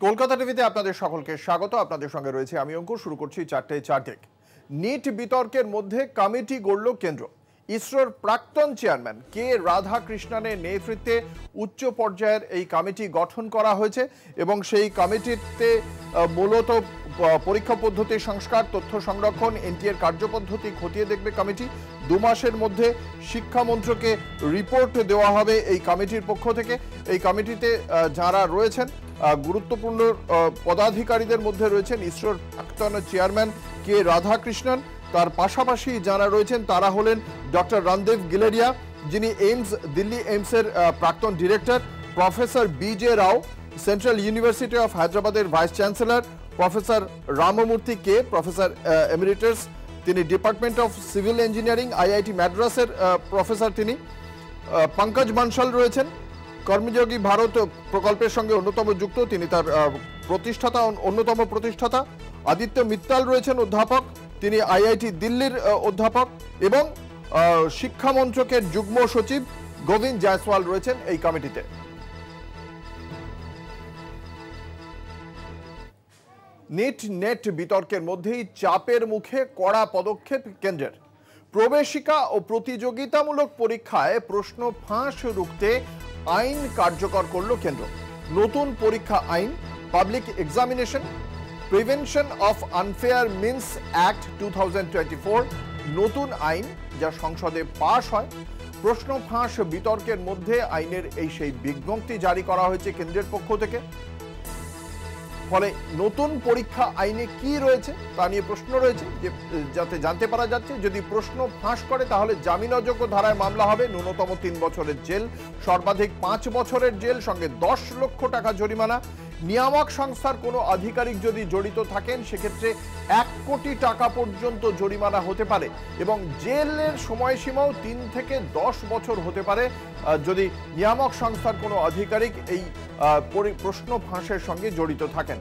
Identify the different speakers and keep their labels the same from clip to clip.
Speaker 1: কলকাতা টিভিতে আপনাদের সকলকে স্বাগত। আপনাদের সঙ্গে রয়েছে আমি অঙ্কুর। শুরু করছি 4টায় 4 টেক। নিট বিতর্কের মধ্যে কমিটি গড়ল কেন্দ্র। ইসরোর প্রাক্তন চেয়ারম্যান কে রাধাকৃষ্ণনের নেতৃত্বে উচ্চ পর্যায়ের এই কমিটি গঠন করা হয়েছে এবং সেই কমিটিতে মূলত পরীক্ষা পদ্ধতি সংস্কার, তথ্য সংরক্ষণ, এনটিএর কার্যপদ্ধতি খতিয়ে দেখবে কমিটি। 2 মাসের মধ্যে শিক্ষামন্ত্রকে রিপোর্ট দেওয়া হবে এই কমিটির পক্ষ থেকে। এই কমিটিতে যারা রয়েছেন গুরুত্বপূর্ণ পদাধিকারীদের মধ্যে রয়েছেন ইসরোর প্রাক্তন চেয়ারম্যান কে রাধাকৃষ্ণন। তার পাশাপাশি যারা রয়েছেন তারা হলেন ডক্টর রণদেব গিলেরিয়া, যিনি দিল্লি এইমসের প্রাক্তন director, professor B J Rao, central university of হায়দ্রাবাদের vice chancellor, professor Ramamurthy K, professor emeritus, তিনি department of civil engineering IIT মাদ্রাসের প্রফেসর, তিনি পঙ্কজ বানশাল রয়েছেন, কর্মযোগী ভারত প্রকল্পের সঙ্গে অন্যতম যুক্ত, তিনি তার অন্যতম প্রতিষ্ঠাতা। আদিত্য মিত্তাল রয়েছেন অধ্যাপক, তিনি আইআইটি দিল্লির অধ্যাপক, এবং শিক্ষা মন্ত্রকের যুগ্ম সচিব গোবিন্দ জয়সওয়াল রয়েছেন এই কমিটিতে। নেট বিতর্কের মধ্যেই চাপের মুখে কড়া পদক্ষেপ কেন্দ্রের। প্রবেশিকা ও প্রতিযোগিতামূলক পরীক্ষায় প্রশ্ন ফাঁস রুখতে আইন কার্যকর করল কেন্দ্র। নতুন পরীক্ষা আইন, public examination prevention of unfair means act 2024 নতুন আইন যা সংসদে পাশ হয়। প্রশ্ন ফাঁস বিতর্কের মধ্যে আইনের সেই বিজ্ঞপ্তি জারি করা হয়েছে কেন্দ্রের পক্ষ থেকে। ফলে নতুন পরীক্ষা আইনে কি রয়েছে তা নিয়ে প্রশ্ন রয়েছে, যাতে জানতে পারা যাচ্ছে যদি প্রশ্ন ফাঁস করে তাহলে জামিনযোগ্য ধারায় মামলা হবে, ন্যূনতম 3 বছরের জেল, সর্বাধিক 5 বছরের জেল, সঙ্গে 10 লক্ষ টাকা জরিমানা। নিয়ামক সংস্থার কোনো আধিকারিক যদি জড়িত থাকেন সেক্ষেত্রে 1 কোটি টাকা পর্যন্ত জরিমানা হতে পারে এবং জেলের সময়সীমাও 3 থেকে 10 বছর হতে পারে যদি নিয়ামক সংস্থার কোনো আধিকারিক এই প্রশ্ন ফাঁসের সঙ্গে জড়িত থাকেন।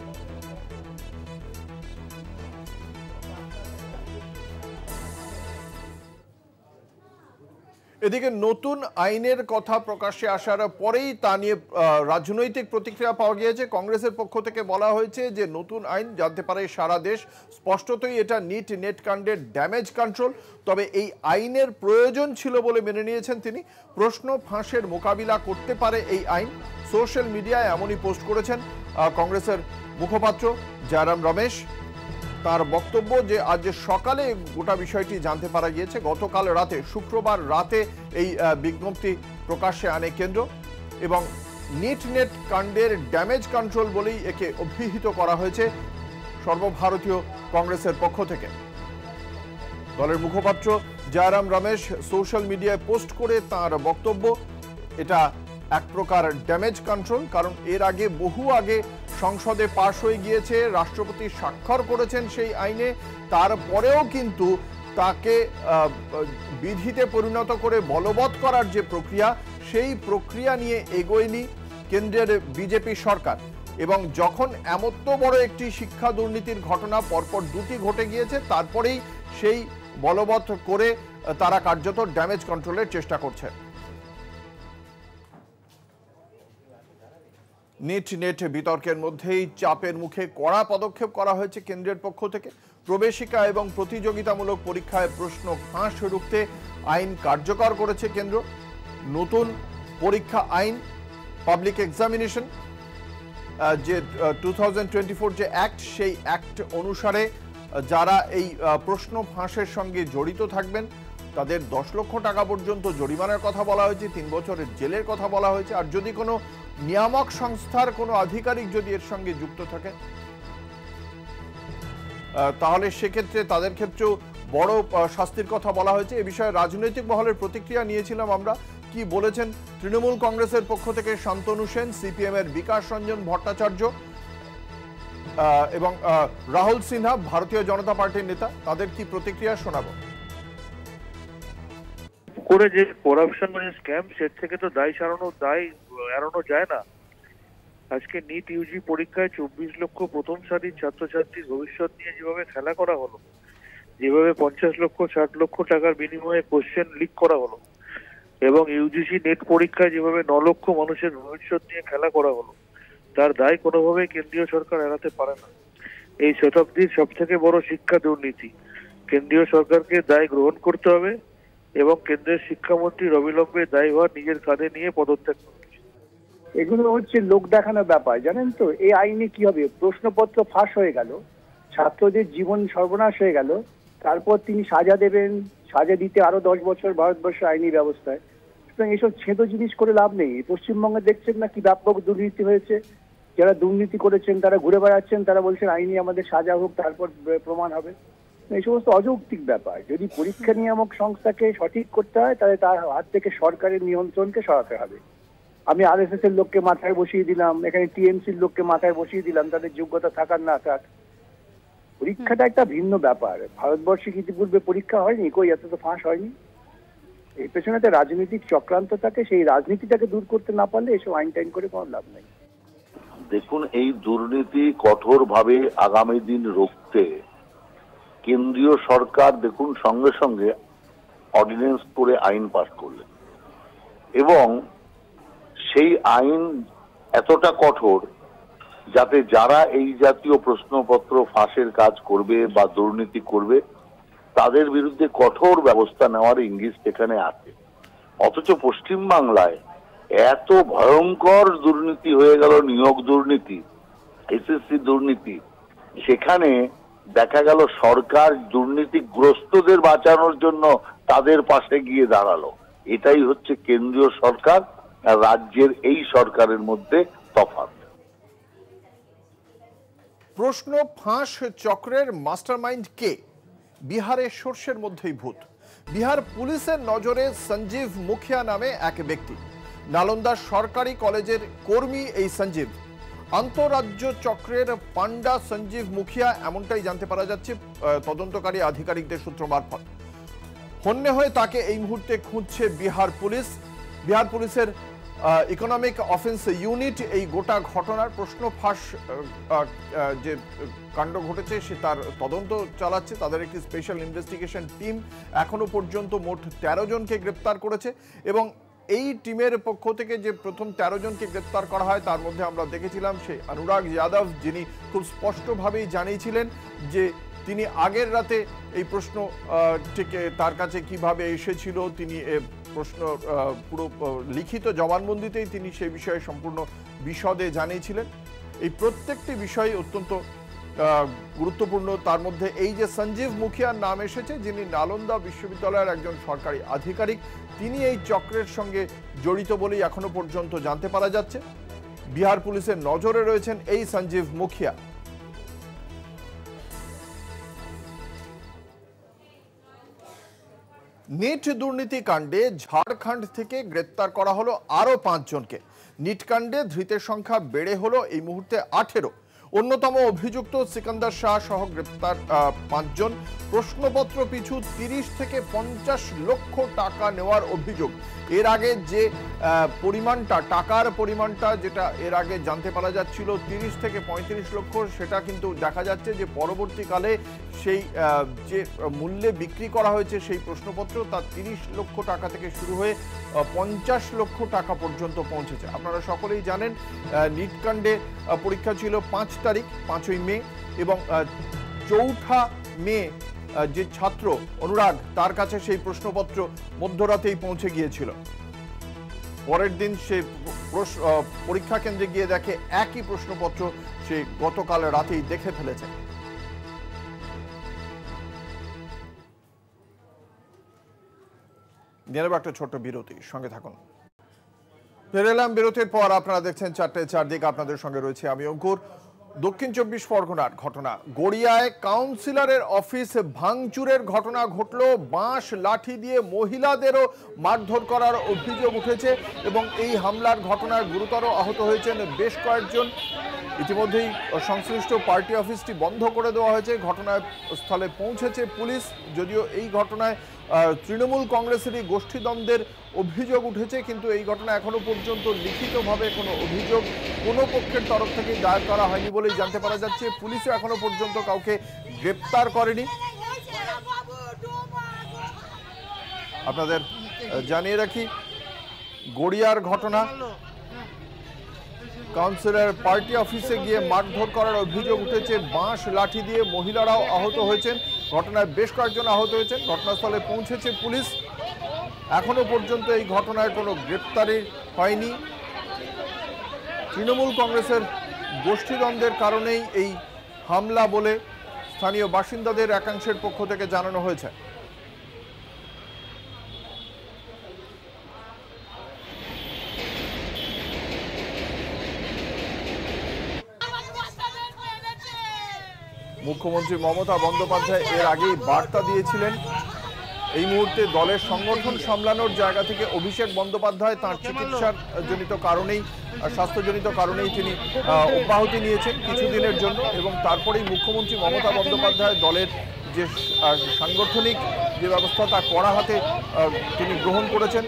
Speaker 1: এদিকে নতুন আইনের কথা প্রকাশ্যে আসার পরেই তা নিয়ে রাজনৈতিক প্রতিক্রিয়া পাওয়া গিয়েছে। কংগ্রেসের পক্ষ থেকে বলা হয়েছে যে নতুন আইন জানতে পারে সারা দেশ, স্পষ্টতই এটা নেট কাণ্ডের ড্যামেজ কন্ট্রোল, তবে এই আইনের প্রয়োজন ছিল বলে মেনে নিয়েছেন তিনি। প্রশ্ন ফাঁসের মোকাবিলা করতে পারে এই আইন, সোশ্যাল মিডিয়ায় এমনই পোস্ট করেছেন কংগ্রেসের মুখপাত্র জয়রাম রমেশ। তার বক্তব্য যে আজ সকালে গোটা বিষয়টি জানতে পারা গিয়েছে, গতকাল রাতে শুক্রবার রাতে এই বিজ্ঞপ্তি প্রকাশ্যে আনে কেন্দ্র এবং নেট কাণ্ডের ড্যামেজ কন্ট্রোল বলেই একে অভিহিত করা হয়েছে সর্বভারতীয় কংগ্রেসের পক্ষ থেকে। দলের মুখপাত্র জয়রাম রমেশ সোশ্যাল মিডিয়ায় পোস্ট করে তার বক্তব্য, এটা এক প্রকার ড্যামেজ কন্ট্রোল, কারণ এর আগে বহু আগে সংসদে পাশ হয়ে গিয়েছে, রাষ্ট্রপতি স্বাক্ষর করেছেন সেই আইনে, তারপরেও কিন্তু তাকে বিধিতে পরিণত করে বলবৎ করার যে প্রক্রিয়া, সেই প্রক্রিয়া নিয়ে এগোয়নি কেন্দ্রের বিজেপি সরকার। এবং যখন এমত বড় একটি শিক্ষা দুর্নীতির ঘটনা পরপর 2টি ঘটে গিয়েছে, তারপরেই সেই বলবৎ করে তারা কার্যত ড্যামেজ কন্ট্রোলের চেষ্টা করছে। নেট বিতর্কের মধ্যেই চাপের মুখে কড়া পদক্ষেপ করা হয়েছে কেন্দ্রের পক্ষ থেকে। প্রবেশিকা এবং প্রতিযোগিতামূলক পরীক্ষায় প্রশ্ন ফাঁস রুখতে আইন কার্যকর করেছে কেন্দ্র। নতুন পরীক্ষা আইন, পাবলিক এক্সামিনেশন যে 2024 যে অ্যাক্ট, সেই অ্যাক্ট অনুসারে যারা এই প্রশ্ন ফাঁসের সঙ্গে জড়িত থাকবেন তাদের 10 লক্ষ টাকা পর্যন্ত জরিমানার কথা বলা হয়েছে, 3 বছরের জেলের কথা বলা হয়েছে। আর যদি কোনো নিয়ামক সংস্থার কোনো আধিকারিক যদি এর সঙ্গে যুক্ত থাকে তাহলে সেক্ষেত্রে তাদের ক্ষেত্রেও বড় শাস্তির কথা বলা হয়েছে। এ বিষয়ে রাজনৈতিক মহলের প্রতিক্রিয়া নিয়েছিলাম আমরা। কি বলেছেন তৃণমূল কংগ্রেসের পক্ষ থেকে শান্তনু সেন, সিপিএম এর বিকাশ রঞ্জন ভট্টাচার্য এবং রাহুল সিনহা ভারতীয় জনতা পার্টির নেতা, তাদের কি প্রতিক্রিয়া শোনাবো।
Speaker 2: করে যে করাপশন মানে স্ক্যাম, সে থেকে তো দায় এড়ানো যায় না। আজকে নিট ইউজি পরীক্ষায় 24 লক্ষ প্রথম সারির ছাত্রছাত্রীর ভবিষ্যৎ নিয়ে যেভাবে খেলা করা হলো, যেভাবে 50 লক্ষ 60 লক্ষ টাকার বিনিময়ে কোশ্চেন লিক করা হলো, এবং ইউজিসি নেট পরীক্ষায় যেভাবে 9 লক্ষ মানুষের ভবিষ্যৎ নিয়ে খেলা করা হলো, তার দায় কোনোভাবেই কেন্দ্রীয় সরকার এড়াতে পারে না। এই শতাব্দীর সব থেকে বড় শিক্ষা দুর্নীতি। কেন্দ্রীয় সরকারকে দায় গ্রহণ করতে হবে এবং কেন্দ্রের শিক্ষামন্ত্রীর অবিলম্বে দায়ভার নিজের কাঁধে নিয়ে পদত্যাগ করতে হবে।
Speaker 3: এগুলো হচ্ছে লোক দেখানোর ব্যাপার, জানেন তো। এই আইনে কি হবে? প্রশ্নপত্র ফাঁস হয়ে গেল, ছাত্রদের জীবন সর্বনাশ হয়ে গেল, তারপর তিনি সাজা দেবেন, সাজা দিতে আরো 10 বছর ভারতবর্ষের আইনি ব্যবস্থায়। সুতরাং এসব ছেদ জিনিস করে লাভ নেই। পশ্চিমবঙ্গে দেখছেন না কি ব্যাপক দুর্নীতি হয়েছে? যারা দুর্নীতি করেছেন তারা ঘুরে বেড়াচ্ছেন, তারা বলছেন আইনি আমাদের সাজা হোক, তারপর প্রমাণ হবে। এই সমস্ত অযৌক্তিক ব্যাপার। যদি পরীক্ষা নিয়ামক সংস্থাকে সঠিক করতে হয় তাহলে তার হাত থেকে সরকারের নিয়ন্ত্রণকে সরাতে হবে। আমি আরএসএস এর লোককে মাথায় বসিয়ে দিলাম, এখানে টিএমসির লোককে মাথায় বসিয়ে দিলাম, তাদের যোগ্যতা থাকার না থাক। পরীক্ষাটা একটা ভিন্ন ব্যাপার। ভারতবর্ষে কি ইতিপূর্বে পরীক্ষা হয়নি? কই এত তো ফাঁস হয়নি। এর পেছনে একটা রাজনৈতিক চক্রান্ত থাকে, সেই রাজনীতিটাকে দূর করতে না পারলে এসব আইন টাইন করে কোনো লাভ নেই।
Speaker 4: দেখুন, এই দুর্নীতি কঠোরভাবে আগামী দিন রুখতে কেন্দ্রীয় সরকার দেখুন সঙ্গে সঙ্গে অর্ডিন্যান্স করে আইন পাস করলেন এবং সেই আইন এতটা কঠোর যাতে যারা এই জাতীয় প্রশ্নপত্র ফাঁসের কাজ করবে বা দুর্নীতি করবে তাদের বিরুদ্ধে কঠোর ব্যবস্থা নেওয়ার ইঙ্গিত সেখানে আছে। অথচ পশ্চিমবাংলায় এত ভয়ঙ্কর দুর্নীতি হয়ে গেল, নিয়োগ দুর্নীতি, এসএসসি দুর্নীতি, সেখানে দেখা গেল সরকার দুর্নীতিগ্রস্তদের বাঁচানোর জন্য তাদের পাশে গিয়ে দাঁড়ালো। এটাই হচ্ছে কেন্দ্রীয় সরকার আর রাজ্যের এই সরকারের মধ্যে তফাৎ।
Speaker 1: প্রশ্ন ফাঁস চক্রের মাস্টারমাইন্ড কে? বিহারে সর্ষের মধ্যেই ভূত। বিহার পুলিশের নজরে সঞ্জীব মুখিয়া নামে এক ব্যক্তি। নালন্দা সরকারি কলেজের কর্মী এই সঞ্জীব। আন্তঃরাজ্য চক্রের পান্ডা সঞ্জীব মুখিয়া, এমনটাই জানতে পারা যাচ্ছে তদন্তকারী আধিকারিকদের সূত্র মারফত। হন্যে হয়ে তাকে এই মুহূর্তে খুঁজছে বিহার পুলিশ। বিহার পুলিশের ইকোনমিক অফেন্স ইউনিট এই গোটা ঘটনার প্রশ্ন ফাঁস যে কাণ্ড ঘটেছে সে তার তদন্ত চালাচ্ছে। তাদের একটি স্পেশাল ইনভেস্টিগেশন টিম এখনো পর্যন্ত মোট 13 জনকে গ্রেপ্তার করেছে এবং এই টিমের পক্ষ থেকে যে প্রথম 13 জনকে গ্রেপ্তার করা হয় তার মধ্যে আমরা দেখেছিলাম সেই অনুরাগ যাদব, যিনি খুব স্পষ্টভাবেই জানিয়েছিলেন যে তিনি আগের রাতে এই প্রশ্ন থেকে তার কাছে কিভাবে এসেছিল, তিনি প্রশ্ন পুরো লিখিত জবানবন্দিতেই তিনি সেই বিষয়ে সম্পূর্ণ বিশদে জানিয়েছিলেন। এই প্রত্যেকটি বিষয় অত্যন্ত গুরুত্বপূর্ণ। তার মধ্যে এই যে সঞ্জীব মুখিয়ার নাম এসেছে, যিনি নালন্দা বিশ্ববিদ্যালয়ের একজন সরকারি আধিকারিক, তিনি এই চক্রের সঙ্গে জড়িত বলেই এখনো পর্যন্ত জানতে পারা যাচ্ছে। বিহার পুলিশের নজরে রয়েছেন এই সঞ্জীব মুখিয়া। নিট দুর্নীতি কাণ্ডে ঝাড়খণ্ড থেকে গ্রেপ্তার করা হলো আরো 5 জনকে। নিট কাণ্ডে ধৃতের সংখ্যা বেড়ে হলো এই মুহূর্তে 18। অন্যতম অভিযুক্ত সিকান্দার শাহ সহ গ্রেপ্তার 5 জন। প্রশ্নপত্র পিছু 30 থেকে 50 লক্ষ টাকা নেওয়ার অভিযোগ। এর আগে যে টাকার পরিমাণটা যেটা এর আগে জানতে পারা যাচ্ছিল 30 থেকে 35 লক্ষ, সেটা কিন্তু দেখা যাচ্ছে যে পরবর্তীকালে সেই যে মূল্যে বিক্রি করা হয়েছে সেই প্রশ্নপত্র তা 30 লক্ষ টাকা থেকে শুরু হয়ে 50 লক্ষ টাকা পর্যন্ত পৌঁছেছে। আপনারা সকলেই জানেন নিট কাণ্ডে পরীক্ষা ছিল 5 তারিখ, 5ই মে, এবং 4 মে যে ছাত্র অনুরাগ তার কাছে সেই প্রশ্নপত্র মধ্যরাতেই পৌঁছে গিয়েছিল। পরের দিন সে পরীক্ষা কেন্দ্রে গিয়ে দেখে একই প্রশ্নপত্র সে গতকাল রাতেই দেখে ফেলেছে। নিয়ে একটা ছোট্ট বিরতি, সঙ্গে থাকুন। ফিরে এলাম বিরতির পর। আপনারা দেখছেন 4টে চারদিক, আপনাদের সঙ্গে রয়েছে আমি অঙ্কুর। দক্ষিণ 24 পরগনার ঘটনা, গড়িয়ায় কাউন্সিলরের অফিস ভাঙচুরের ঘটনা ঘটল। বাঁশ লাঠি দিয়ে মহিলাদেরও মারধর করার অভিযোগ উঠেছে এবং এই হামলার ঘটনায় গুরুতর আহত হয়েছেন বেশ কয়েকজন। ইতিমধ্যেই সংশ্লিষ্ট পার্টি অফিসটি বন্ধ করে দেওয়া হয়েছে। ঘটনাস্থলে পৌঁছেছে পুলিশ। যদিও এই ঘটনায় তৃণমূল কংগ্রেসেরই গোষ্ঠীদ্বন্দ্বের অভিযোগ উঠেছে, কিন্তু এই ঘটনা এখনো পর্যন্ত লিখিতভাবে কোনো অভিযোগ কোনো পক্ষের তরফ থেকে দায়ের করা হয়নি বলেই জানতে পারা যাচ্ছে। পুলিশও এখনো পর্যন্ত কাউকে গ্রেপ্তার করেনি। আপনাদের জানিয়ে রাখি, গড়িয়ার ঘটনা, কাউন্সিলর পার্টি অফিসে গিয়ে মারধর করার অভিযোগ উঠেছে। বাঁশ লাঠি দিয়ে মহিলারাও আহত হয়েছেন। ঘটনায় বেশ কয়েকজন আহত হয়েছেন। ঘটনাস্থলে পৌঁছেছে পুলিশ। এখনো পর্যন্ত এই ঘটনায় কোনো গ্রেপ্তারি হয়নি। তৃণমূল কংগ্রেসের গোষ্ঠীদ্বন্দ্বের কারণেই এই হামলা বলে স্থানীয় বাসিন্দাদের একাংশের পক্ষ থেকে জানানো হয়েছে। মুখ্যমন্ত্রী মমতা বন্দ্যোপাধ্যায় এর আগেই বার্তা দিয়েছিলেন এই মুহূর্তে দলের সংগঠন সামলানোর জায়গা থেকে অভিষেক বন্দ্যোপাধ্যায় তাঁর চিকিৎসার জনিত কারণেই, স্বাস্থ্যজনিত কারণেই তিনি অব্যাহতি নিয়েছেন কিছুদিনের জন্য, এবং তারপরেই মুখ্যমন্ত্রী মমতা বন্দ্যোপাধ্যায় দলের যে সাংগঠনিক যে ব্যবস্থা তা কড়া হাতে তিনি গ্রহণ করেছেন।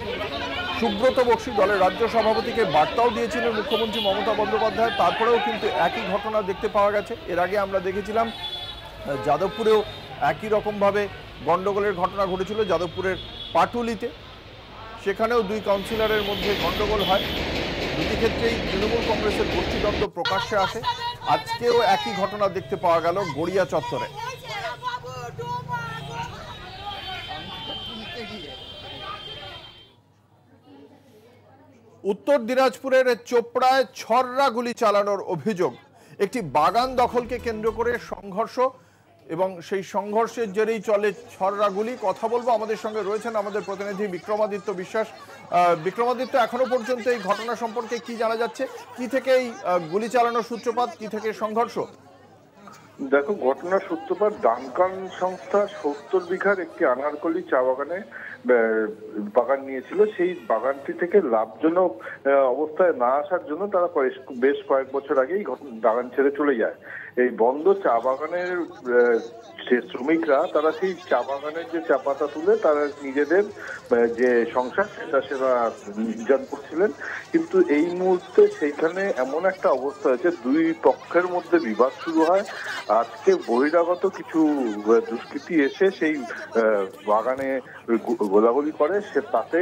Speaker 1: সুব্রত বক্সী দলের রাজ্য সভাপতিকে বার্তাও দিয়েছিলেন মুখ্যমন্ত্রী মমতা বন্দ্যোপাধ্যায়। তারপরেও কিন্তু একই ঘটনা দেখতে পাওয়া গেছে। এর আগে আমরা দেখেছিলাম যাদবপুরেও একই রকমভাবে গন্ডগোলের ঘটনা ঘটেছিল, যাদবপুরের পাটুলিতে। সেখানেও দুই কাউন্সিলরের মধ্যে গন্ডগোল হয়। দুটি ক্ষেত্রেই তৃণমূল কংগ্রেসের গোষ্ঠীদ্বন্দ্ব প্রকাশ্যে আসে। আজকেও একই ঘটনা দেখতে পাওয়া গেল গড়িয়া চত্বরে। উত্তর দিনাজপুরের চোপড়ায় ছররা গুলি চালানোর অভিযোগ। একটি বাগান দখলকে কেন্দ্র করে সংঘর্ষ, এবং সেই সংঘর্ষের জেরেই চলে ছররা গুলি। কথা বলবো, আমাদের সঙ্গে রয়েছেন আমাদের প্রতিনিধি বিক্রমাদিত্য বিশ্বাস। বিক্রমাদিত্য, এখনো পর্যন্ত এই ঘটনা সম্পর্কে কি জানা যাচ্ছে? কি থেকে এই গুলি চালানোর সূত্রপাত, কি থেকে সংঘর্ষ?
Speaker 5: দেখো, ঘটনার সূত্রপাত ডানকান সংস্থা 70 বিঘার একটি আনারকলি চা বাগানে বাগান নিয়েছিল। সেই বাগানটি থেকে লাভজনক অবস্থায় না আসার জন্য তারা বেশ কয়েক বছর আগেই বাগান ছেড়ে চলে যায়। এই বন্ধ চা বাগানের যে শ্রমিকরা, তারা সেই চা বাগানের যে চা পাতা তুলে তারা নিজেদের যে সংসার সেটা নির্যাতন করছিলেন। কিন্তু এই মুহূর্তে সেইখানে এমন একটা অবস্থা হয়েছে, দুই পক্ষের মধ্যে বিবাদ শুরু হয়। আজকে বহিরাগত কিছু দুষ্কৃতী এসে সেই বাগানে গোলাগুলি করে। সে তাতে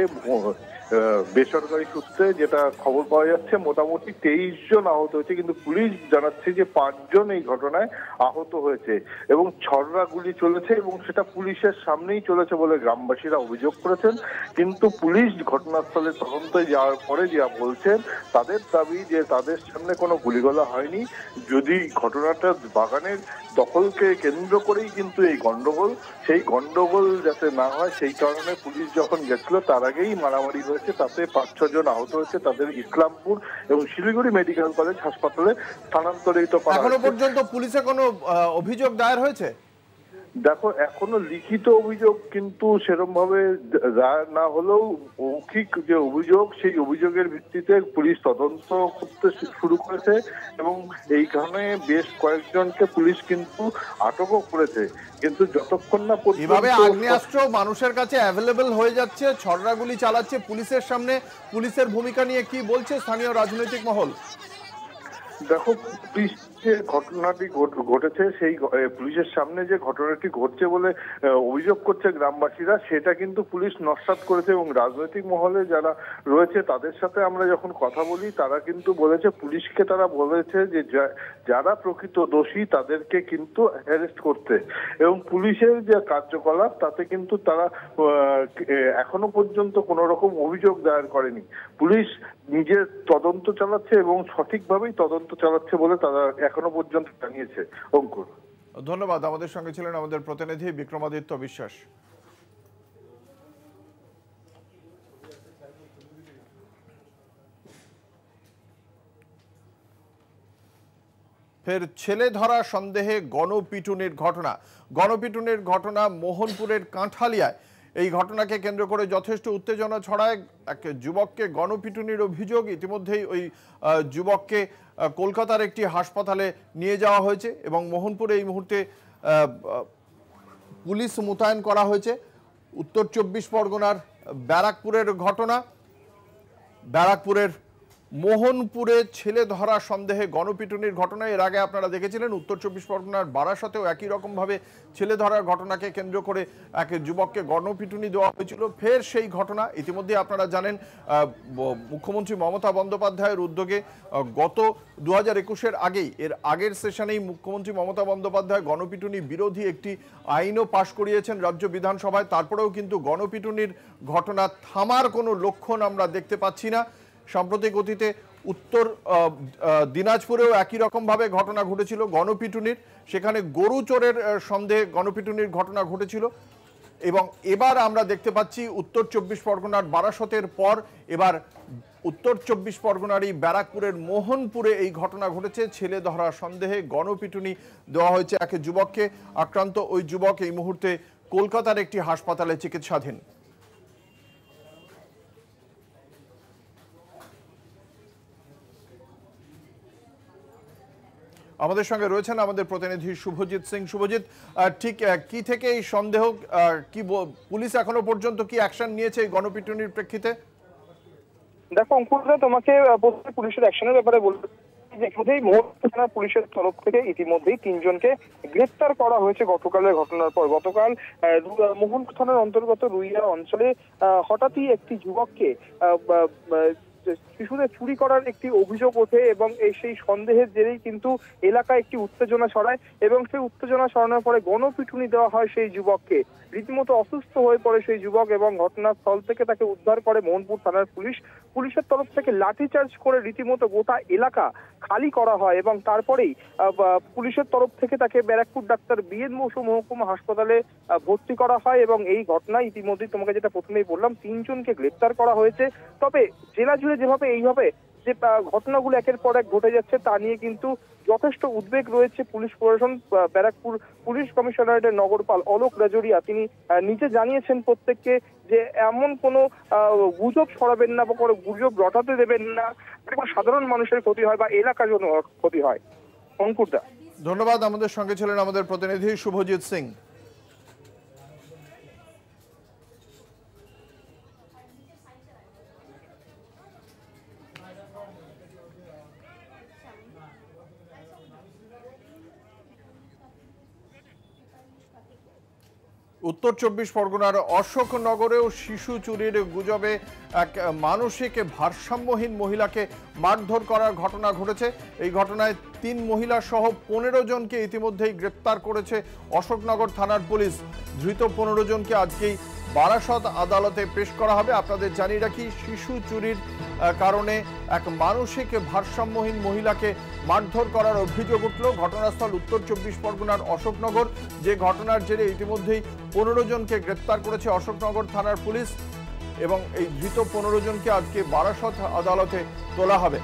Speaker 5: বেসরকারি সূত্রে যেটা খবর পাওয়া যাচ্ছে, মোটামুটি 23 জন আহত হয়েছে, কিন্তু পুলিশ জানাচ্ছে যে 5 জন এই ঘটনায় আহত হয়েছে এবং ছররা গুলি চলেছে, এবং সেটা পুলিশের সামনেই চলেছে বলে গ্রামবাসীরা অভিযোগ করেছেন। কিন্তু পুলিশ ঘটনাস্থলে তদন্তে যাওয়ার পরে যা বলছেন, তাদের দাবি যে তাদের সামনে কোনো গুলিগোলা হয়নি। যদি ঘটনাটা বাগানের দখলকে কেন্দ্র করেই কিন্তু এই গন্ডগোল, সেই গন্ডগোল যাতে না হয় সেই কারণে পুলিশ যখন গেছিল তার আগেই মারামারি হয়েছে। তাতে 5-6 জন আহত হয়েছে। তাদের ইসলামপুর এবং শিলিগুড়ি মেডিকেল কলেজ হাসপাতালে স্থানান্তরিত করা হয়েছে।
Speaker 1: এখনো পর্যন্ত পুলিশে কোনো অভিযোগ দায়ের হয়েছে?
Speaker 5: দেখো, এখনো লিখিত অভিযোগ কিন্তু সেরকম ভাবে দায়ের না হলেও মৌখিক যে অভিযোগ, সেই অভিযোগের ভিত্তিতে পুলিশ তদন্ত করতে শুরু করেছে, এবং এইখানে বেশ কয়েকজনকে পুলিশ কিন্তু আটকও করেছে। কিন্তু যতক্ষণ না
Speaker 1: এভাবে আগ্নেয়াস্ত্র মানুষের কাছে অ্যাভেলেবল হয়ে যাচ্ছে, ছররা গুলি চালাচ্ছে পুলিশের সামনে, পুলিশের ভূমিকা নিয়ে কি বলছে স্থানীয় রাজনৈতিক মহল?
Speaker 5: দেখো, পুলিশ যে ঘটনাটি ঘটেছে, সেই পুলিশের সামনে যে ঘটনাটি ঘটছে বলে অভিযোগ করছে গ্রামবাসীরা, সেটা কিন্তু পুলিশ নস্যাৎ করেছে। এবং রাজনৈতিক মহলে যারা রয়েছে তাদের সাথে আমরা যখন কথা বলি, তারা কিন্তু বলেছে, পুলিশকে তারা বলেছে যে যারা প্রকৃত দোষী তাদেরকে কিন্তু অ্যারেস্ট করতে, এবং পুলিশের যে কার্যকলাপ তাতে কিন্তু তারা এখনো পর্যন্ত কোনো রকম অভিযোগ দায়ের করেনি। পুলিশ নিজের তদন্ত চালাচ্ছে এবং সঠিকভাবেই তদন্ত চালাচ্ছে বলে তারা এখনো পর্যন্ত জানিয়েছে। অঙ্কুর,
Speaker 1: ধন্যবাদ। আমাদের সঙ্গে ছিলেন আমাদের প্রতিনিধি বিক্রমাদিত্য বিশ্বাস। ফের ছেলে ধরা সন্দেহে গণপিটুনির ঘটনা মোহনপুরের কাঁঠালিয়ায়। এই ঘটনাকে কেন্দ্র করে যথেষ্ট উত্তেজনা ছড়ায়। এক যুবককে গণপিটুনির অভিযোগ। ইতিমধ্যেই ওই যুবককে কলকাতার একটি হাসপাতালে নিয়ে যাওয়া হয়েছে, এবং মোহনপুরে এই মুহূর্তে পুলিশ মোতায়েন করা হয়েছে। উত্তর 24 পরগনার ব্যারাকপুরের ঘটনা। ব্যারাকপুরের মোহনপুরে ছেলে ধরা সন্দেহে গণপিটুনির ঘটনায় এর আগে আপনারা দেখেছিলেন উত্তর 24 পরগনার বারাসতেও একই রকমভাবে ছেলে ধরার ঘটনাকে কেন্দ্র করে এক যুবককে গণপিটুনি দেওয়া হয়েছিল। ফের সেই ঘটনা ইতিমধ্যে আপনারা জানেন মুখ্যমন্ত্রী মমতা বন্দ্যোপাধ্যায়ের উদ্যোগে গত 2021-এর এর আগের সেশনেই মুখ্যমন্ত্রী মমতা বন্দ্যোপাধ্যায় গণপিটুনি বিরোধী একটি আইনও পাশ করিয়েছেন রাজ্য বিধানসভায়। তারপরেও কিন্তু গণপিটুনির ঘটনা থামার কোনো লক্ষণ আমরা দেখতে পাচ্ছি না। সাম্প্রতিক অতীতে উত্তর দিনাজপুরেও একই রকমভাবে ঘটনা ঘটেছিল গণপিটুনির, সেখানে গরু চোরের সন্দেহে গণপিটুনির ঘটনা ঘটেছিল। এবং এবার আমরা দেখতে পাচ্ছি উত্তর 24 পরগনার বারাসতের পর এবার উত্তর 24 পরগনারই ব্যারাকপুরের মোহনপুরে এই ঘটনা ঘটেছে। ছেলে ধরা সন্দেহে গণপিটুনি দেওয়া হয়েছে এক যুবককে। আক্রান্ত ওই যুবক এই মুহূর্তে কলকাতার একটি হাসপাতালে চিকিৎসাধীন। আমাদের সঙ্গে রয়েছেন আমাদের প্রতিনিধি শুভজিৎ সিং। শুভজিৎ, ঠিক কি থেকে এই সন্দেহ, কি পুলিশ এখনো পর্যন্ত কি অ্যাকশন নিয়েছে এই গণপিটুনির প্রেক্ষিতে?
Speaker 6: দেখো অঙ্কুরদা, তোমাকে প্রথমে পুলিশের অ্যাকশনের ব্যাপারে বলতে ইতিমধ্যেই মোহনপুর থানা পুলিশের তরফ থেকে ইতিমধ্যেই 3 জনকে গ্রেফতার করা হয়েছে গতকালের ঘটনার পর। গতকাল মোহনপুর থানার অন্তর্গত রুইয়া অঞ্চলে হঠাৎই একটি যুবককে শিশুদের চুরি করার একটি অভিযোগ ওঠে এবং সেই সন্দেহের জেরেই কিন্তু এলাকায় একটি উত্তেজনা ছড়ায় এবং সেই উত্তেজনা ছড়ানোর পরে গণপিটুনি দেওয়া হয় সেই যুবককে। রীতিমতো অসুস্থ হয়ে পড়ে সেই যুবক এবং ঘটনাস্থল থেকে তাকে উদ্ধার করে মোহনপুর থানার পুলিশের তরফ থেকে লাঠিচার্জ করে রীতিমতো গোটা এলাকা খালি করা হয় এবং তারপরেই পুলিশের তরফ থেকে তাকে ব্যারাকপুর ডাক্তার বিএন বসু মহকুমা হাসপাতালে ভর্তি করা হয় এবং এই ঘটনায় ইতিমধ্যেই তোমাকে যেটা প্রথমেই বললাম 3 জনকে গ্রেফতার করা হয়েছে। তবে জেলা জুড়ে যেভাবে এইভাবে যে ঘটনাগুলো একের পর এক ঘটে যাচ্ছে তা নিয়ে কিন্তু যথেষ্ট উদ্বেগ রয়েছে পুলিশ প্রশাসন। ব্যারাকপুর পুলিশ কমিশনারেটের নগরপাল অলোক রাজরিয়া তিনি নিজে জানিয়েছেন প্রত্যেককে যে এমন কোনো গুজব ছড়াবেন না বা কোনো গুজব রটাতে দেবেন না, সাধারণ মানুষের ক্ষতি হয় বা এলাকার জন্য ক্ষতি হয়। অঙ্কুরদা,
Speaker 1: ধন্যবাদ। আমাদের সঙ্গে ছিলেন আমাদের প্রতিনিধি শুভজিৎ সিং। উত্তর 24 পরগনার অশোকনগরেও শিশু চুরির গুজবে এক মানসিক ভারসাম্যহীন মহিলাকে মারধর করার ঘটনা ঘটেছে। এই ঘটনায় 3 মহিলা সহ 15 জনকে ইতিমধ্যেই গ্রেপ্তার করেছে অশোকনগর থানার পুলিশ। ধৃত 15 জনকে আজকেই বারাসত আদালতে পেশ করা হবে। আপনাদের জানিয়ে রাখি, শিশু চুরির কারণে এক মানসিক ভারসাম্যহীন মহিলাকে মারধর করার অভিযোগ উঠল। ঘটনাস্থল উত্তর 24 পরগনার অশোকনগর, যে ঘটনার জেরে ইতিমধ্যেই 15 জনকে গ্রেপ্তার করেছে অশোকনগর থানার পুলিশ এবং এই ধৃত 15 জনকে আজকে বারাসত আদালতে তোলা হবে।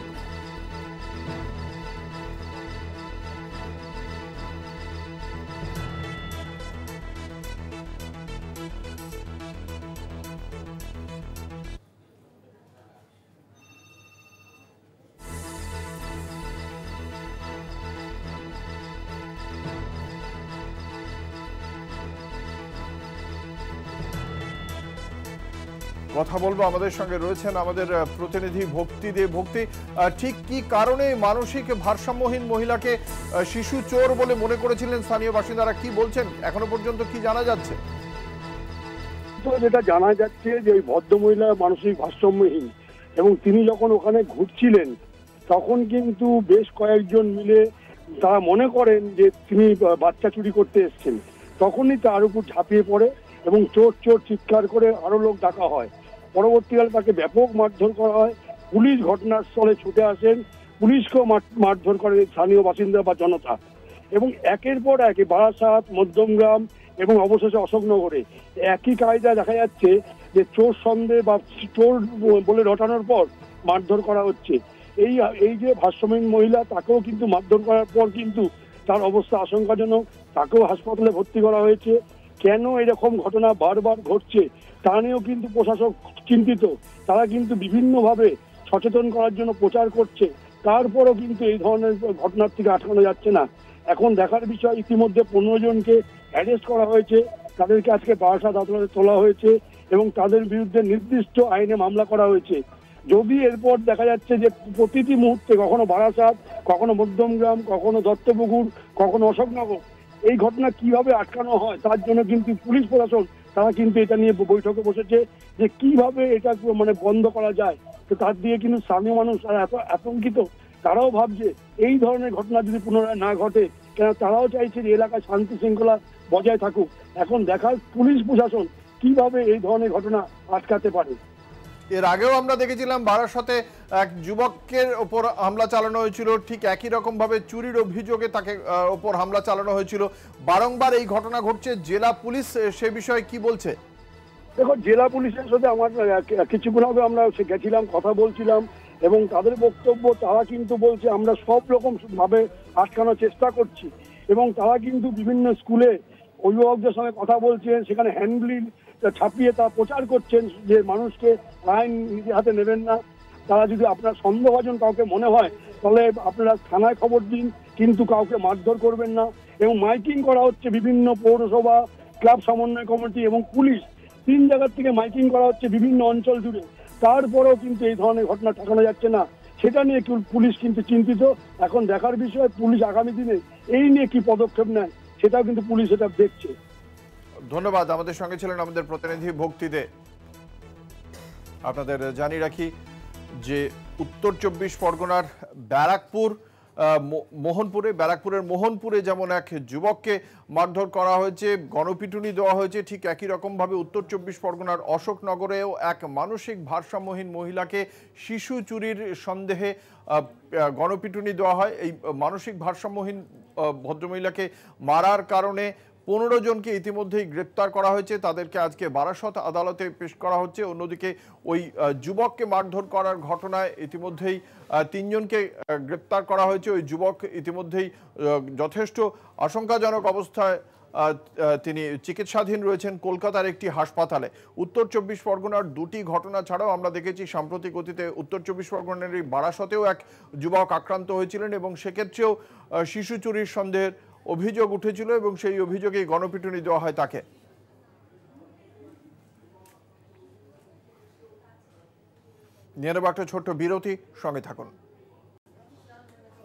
Speaker 1: কথা বলবো, আমাদের সঙ্গে রয়েছেন আমাদের প্রতিনিধি ভক্তি দে। ভক্তি, ঠিক কি কারণে মানসিক ভারসাম্যহীন মহিলাকে শিশু চোর বলে মনে করেছিলেন স্থানীয় বাসিন্দারা, কি বলছেন এখনো পর্যন্ত কি জানা যাচ্ছে?
Speaker 7: তো যেটা জানা যাচ্ছে যে ওই ভদ্রমহিলা মানসিক ভারসাম্যহীন এবং তিনি যখন ওখানে ঘুরছিলেন তখন কিন্তু বেশ কয়েকজন মিলে তারা মনে করেন যে তিনি বাচ্চা চুরি করতে এসেছেন। তখনই তার উপর ঝাঁপিয়ে পড়ে এবং চোর চোর চিৎকার করে আরো লোক ডাকা হয়। পরবর্তীকালে তাকে ব্যাপক মারধর করা হয়। পুলিশ ঘটনাস্থলে ছুটে আসেন, পুলিশকেও মারধর করে স্থানীয় বাসিন্দা বা জনতা এবং একের পর এক বারাসাত, মধ্যমগ্রাম এবং অবশেষে অশোকনগরে একই কায়দা দেখা যাচ্ছে যে চোর সন্দেহ বা চোর বলে রটানোর পর মারধর করা হচ্ছে। এই যে ভারসাম্যহীন মহিলা তাকেও কিন্তু মারধর করার পর কিন্তু তার অবস্থা আশঙ্কাজনক, তাকেও হাসপাতালে ভর্তি করা হয়েছে। কেন এরকম ঘটনা বারবার ঘটছে তা নিয়েও কিন্তু প্রশাসক চিন্তিত। তারা কিন্তু বিভিন্নভাবে সচেতন করার জন্য প্রচার করছে, তারপরও কিন্তু এই ধরনের ঘটনার থেকে আটকানো যাচ্ছে না। এখন দেখার বিষয়, ইতিমধ্যে 15 জনকে অ্যারেস্ট করা হয়েছে, তাদেরকে আজকে বারাসাত আদালতে তোলা হয়েছে এবং তাদের বিরুদ্ধে নির্দিষ্ট আইনে মামলা করা হয়েছে। যদি এরপর দেখা যাচ্ছে যে প্রতিটি মুহূর্তে কখনো বারাসাত, কখনো মধ্যমগ্রাম, কখনো দত্তপুকুর, কখনো অশোকনগর, এই ঘটনা কিভাবে আটকানো হয় তার জন্য কিন্তু পুলিশ প্রশাসন তারা কিন্তু এটা নিয়ে বৈঠকে বসেছে যে কিভাবে এটা মানে বন্ধ করা যায়। তো তার দিয়ে কিন্তু স্থানীয় মানুষ তারা এত আতঙ্কিত, তারাও ভাবছে এই ধরনের ঘটনা যদি পুনরায় না ঘটে, কেন তারাও চাইছে যে এলাকায় শান্তি শৃঙ্খলা বজায় থাকুক। এখন দেখার পুলিশ প্রশাসন কিভাবে এই ধরনের ঘটনা আটকাতে পারে।
Speaker 1: এর আগেও আমরা দেখেছিলাম বারাসতে এক যুবকের ওপর হামলা চালানো হয়েছিল, ঠিক একই রকম ভাবে চুরির অভিযোগে তাকে ওপর হামলা চালানো হয়েছিল। বারংবার এই ঘটনা ঘটছে, জেলা পুলিশ সে বিষয়ে কি বলছে?
Speaker 7: দেখো, জেলা পুলিশের সাথে আমার কিছুক্ষণ আগে আমরা গেছিলাম, কথা বলছিলাম, এবং তাদের বক্তব্য তারা কিন্তু বলছে আমরা সব রকম ভাবে আটকানোর চেষ্টা করছি, এবং তারা কিন্তু বিভিন্ন স্কুলে অভিভাবকদের সঙ্গে কথা বলছেন, সেখানে হ্যান্ডবিল ছাপিয়ে তারা প্রচার করছেন যে মানুষকে আইন নিজের হাতে নেবেন না, তারা যদি আপনার সন্দেহভাজন কাউকে মনে হয় তাহলে আপনারা থানায় খবর দিন, কিন্তু কাউকে মারধর করবেন না। এবং মাইকিং করা হচ্ছে বিভিন্ন পৌরসভা, ক্লাব সমন্বয় কমিটি এবং পুলিশ, 3 জায়গার থেকে মাইকিং করা হচ্ছে বিভিন্ন অঞ্চল জুড়ে। তারপরেও কিন্তু এই ধরনের ঘটনা ঠেকানো যাচ্ছে না, সেটা নিয়ে পুলিশ কিন্তু চিন্তিত। এখন দেখার বিষয় পুলিশ আগামী দিনে এই নিয়ে কি পদক্ষেপ নেয়, সেটাও কিন্তু পুলিশ এটা দেখছে।
Speaker 1: ধন্যবাদ। আমাদের সঙ্গে ছিলেন আমাদের প্রতিনিধি ভক্তি দে। আপনাদের জানিয়ে রাখি যে উত্তর 24 পরগনার ব্যারাকপুরের মোহনপুরে যেমন এক যুবককে মারধর করা হয়েছে, গণপিটুনি দেওয়া হয়েছে, ঠিক একই রকমভাবে উত্তর 24 পরগনার অশোকনগরেও এক মানসিক ভারসাম্যহীন মহিলাকে শিশু চুরির সন্দেহে গণপিটুনি দেওয়া হয়। এই মানসিক ভারসাম্যহীন ভদ্রমহিলাকে মারার কারণে 15 জনকে ইতিমধ্যেই গ্রেপ্তার করা হয়েছে, তাদেরকে আজকে বারাসত আদালতে পেশ করা হচ্ছে। অন্যদিকে ওই যুবককে মারধর করার ঘটনায় ইতিমধ্যেই 3 জনকে গ্রেপ্তার করা হয়েছে। ওই যুবক ইতিমধ্যেই যথেষ্ট আশঙ্কাজনক অবস্থায় তিনি চিকিৎসাধীন রয়েছেন কলকাতার একটি হাসপাতালে। উত্তর 24 পরগনার 2টি ঘটনা ছাড়াও আমরা দেখেছি সাম্প্রতিক অতীতে উত্তর 24 পরগনার বারাসতেও এক যুবক আক্রান্ত হয়েছিলেন এবং সেক্ষেত্রেও শিশু চুরির সন্দেহের অভিযোগ উঠেছিল এবং সেই অভিযোগে গণপিটুনি দেওয়া হয় তাকে। নিয়ে নেব একটা ছোট্ট বিরতি, সঙ্গে থাকুন।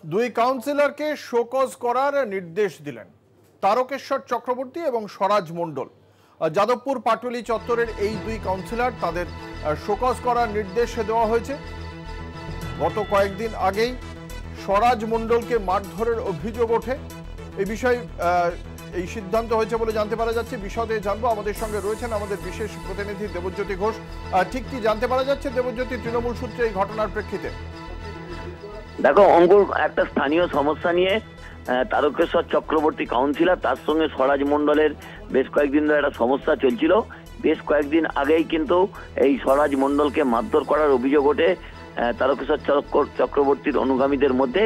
Speaker 1: 2 কাউন্সিলরকে শোকজ করার নির্দেশ দিলেন তারকেশ্বর চক্রবর্তী এবং স্বরাজ মণ্ডল। যাদবপুর পাটুলি চত্বরের এই 2 কাউন্সিলর, তাদের শোকজ করার নির্দেশ দেওয়া হয়েছে। গত কয়েকদিন আগেই স্বরাজ মণ্ডলকে মারধরের অভিযোগ ওঠে। এই বিষয়ে এই সিদ্ধান্ত হয়েছে বলে জানতে পারা যাচ্ছে। বিশদে জানবো, আমাদের সঙ্গে রয়েছেন আমাদের বিশেষ প্রতিনিধি দেবজ্যোতি ঘোষ। ঠিক কি জানতে পারা যাচ্ছে দেবজ্যোতি, তৃণমূল সূত্রে এই ঘটনার প্রেক্ষিতে?
Speaker 8: দেখো অঙ্কুর, একটা স্থানীয় সমস্যা নিয়ে তারকেশ্বর চক্রবর্তী কাউন্সিলর, তার সঙ্গে স্বরাজ মণ্ডলের বেশ কয়েকদিন ধরে একটা সমস্যা চলছিল। বেশ কয়েকদিন আগেই কিন্তু এই স্বরাজ মণ্ডলকে মারধর করার অভিযোগ ওঠে তারকেশ্বর চক্রবর্তীর অনুগামীদের মধ্যে,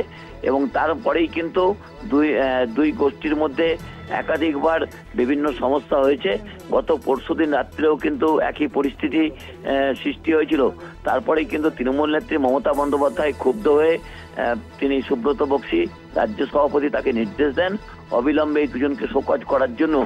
Speaker 8: এবং তারপরেই কিন্তু দুই গোষ্ঠীর মধ্যে একাধিকবার বিভিন্ন সমস্যা হয়েছে। গত পরশুদিন রাত্রেও কিন্তু একই পরিস্থিতি সৃষ্টি হয়েছিল। তারপরেই কিন্তু তৃণমূল নেত্রী মমতা বন্দ্যোপাধ্যায় ক্ষুব্ধ হয়ে তিনি সুব্রত বক্সী রাজ্য সভাপতি তাকে নির্দেশ দেন অবিলম্বে এই 2 জনকে শোকজ করার জন্য।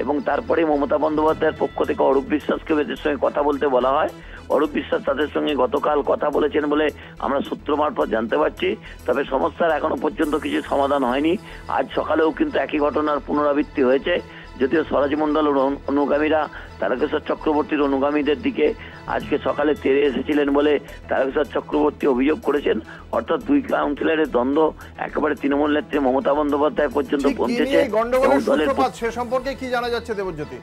Speaker 8: এবং তারপরে মমতা বন্দ্যোপাধ্যায়ের পক্ষ থেকে অরূপ বিশ্বাসকে এদের সঙ্গে কথা বলতে বলা হয়। অরূপ বিশ্বাস তাদের সঙ্গে গতকাল কথা বলেছেন বলে আমরা সূত্র মারফত জানতে পারছি। তবে সমস্যার এখনো পর্যন্ত কিছু সমাধান হয়নি। আজ সকালেও কিন্তু একই ঘটনার পুনরাবৃত্তি হয়েছে, যদিও স্বরাজ মণ্ডল অনুগামীরা তারকেশ্বর চক্রবর্তীর অনুগামীদের দিকে আজকে সকালে তেড়ে এসেছিলেন বলে তারকেশ্বর চক্রবর্তী অভিযোগ করেছেন। অর্থাৎ 2 কাউন্সিলরের দ্বন্দ্ব একেবারে তৃণমূল নেত্রী মমতা বন্দ্যোপাধ্যায় পর্যন্ত পৌঁছেছে।
Speaker 1: সে সম্পর্কে কি জানা যাচ্ছে দেবজ্যোতি?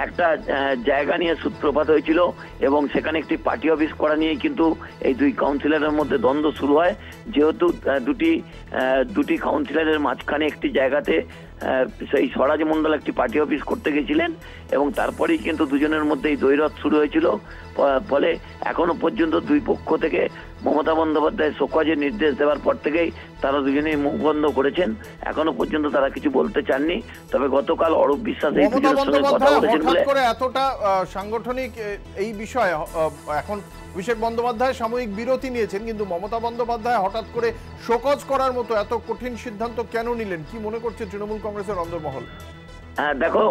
Speaker 8: একটা জায়গা নিয়ে সূত্রপাত হয়েছিল এবং সেখানে একটি পার্টি অফিস করা নিয়ে কিন্তু এই 2 কাউন্সিলরের মধ্যে দ্বন্দ্ব শুরু হয়। যেহেতু দুটি কাউন্সিলরের মাঝখানে একটি জায়গাতে সেই স্বরাজ মণ্ডল একটি পার্টি অফিস করতে গেছিলেন এবং তারপরেই কিন্তু 2 জনের মধ্যে এই দ্বৈরথ শুরু হয়েছিল। ফলে এখনো পর্যন্ত 2 পক্ষ থেকে মমতা বন্দ্যোপাধ্যায় শোকজের নির্দেশ দেওয়ার পর থেকেই তারা 2 জনেই মুখ বন্ধ করেছেন। এখনো পর্যন্ত তারা কিছু বলতে চাননি। তবে গতকাল অরূপ বিশ্বাস এই 2 জনের সঙ্গে কথা বলেছেন বলে
Speaker 1: এতটা সাংগঠনিক এই বিষয়ে এখন অভিষেক বন্দ্যোপাধ্যায় সাময়িক বিরতি নিয়েছেন, কিন্তু মমতা বন্দ্যোপাধ্যায় হঠাৎ করে শোকজ করার মতো এত কঠিন সিদ্ধান্ত কেন নিলেন? কি মনে করছে তৃণমূল কংগ্রেসের অন্দরমহল?
Speaker 8: হ্যাঁ দেখো,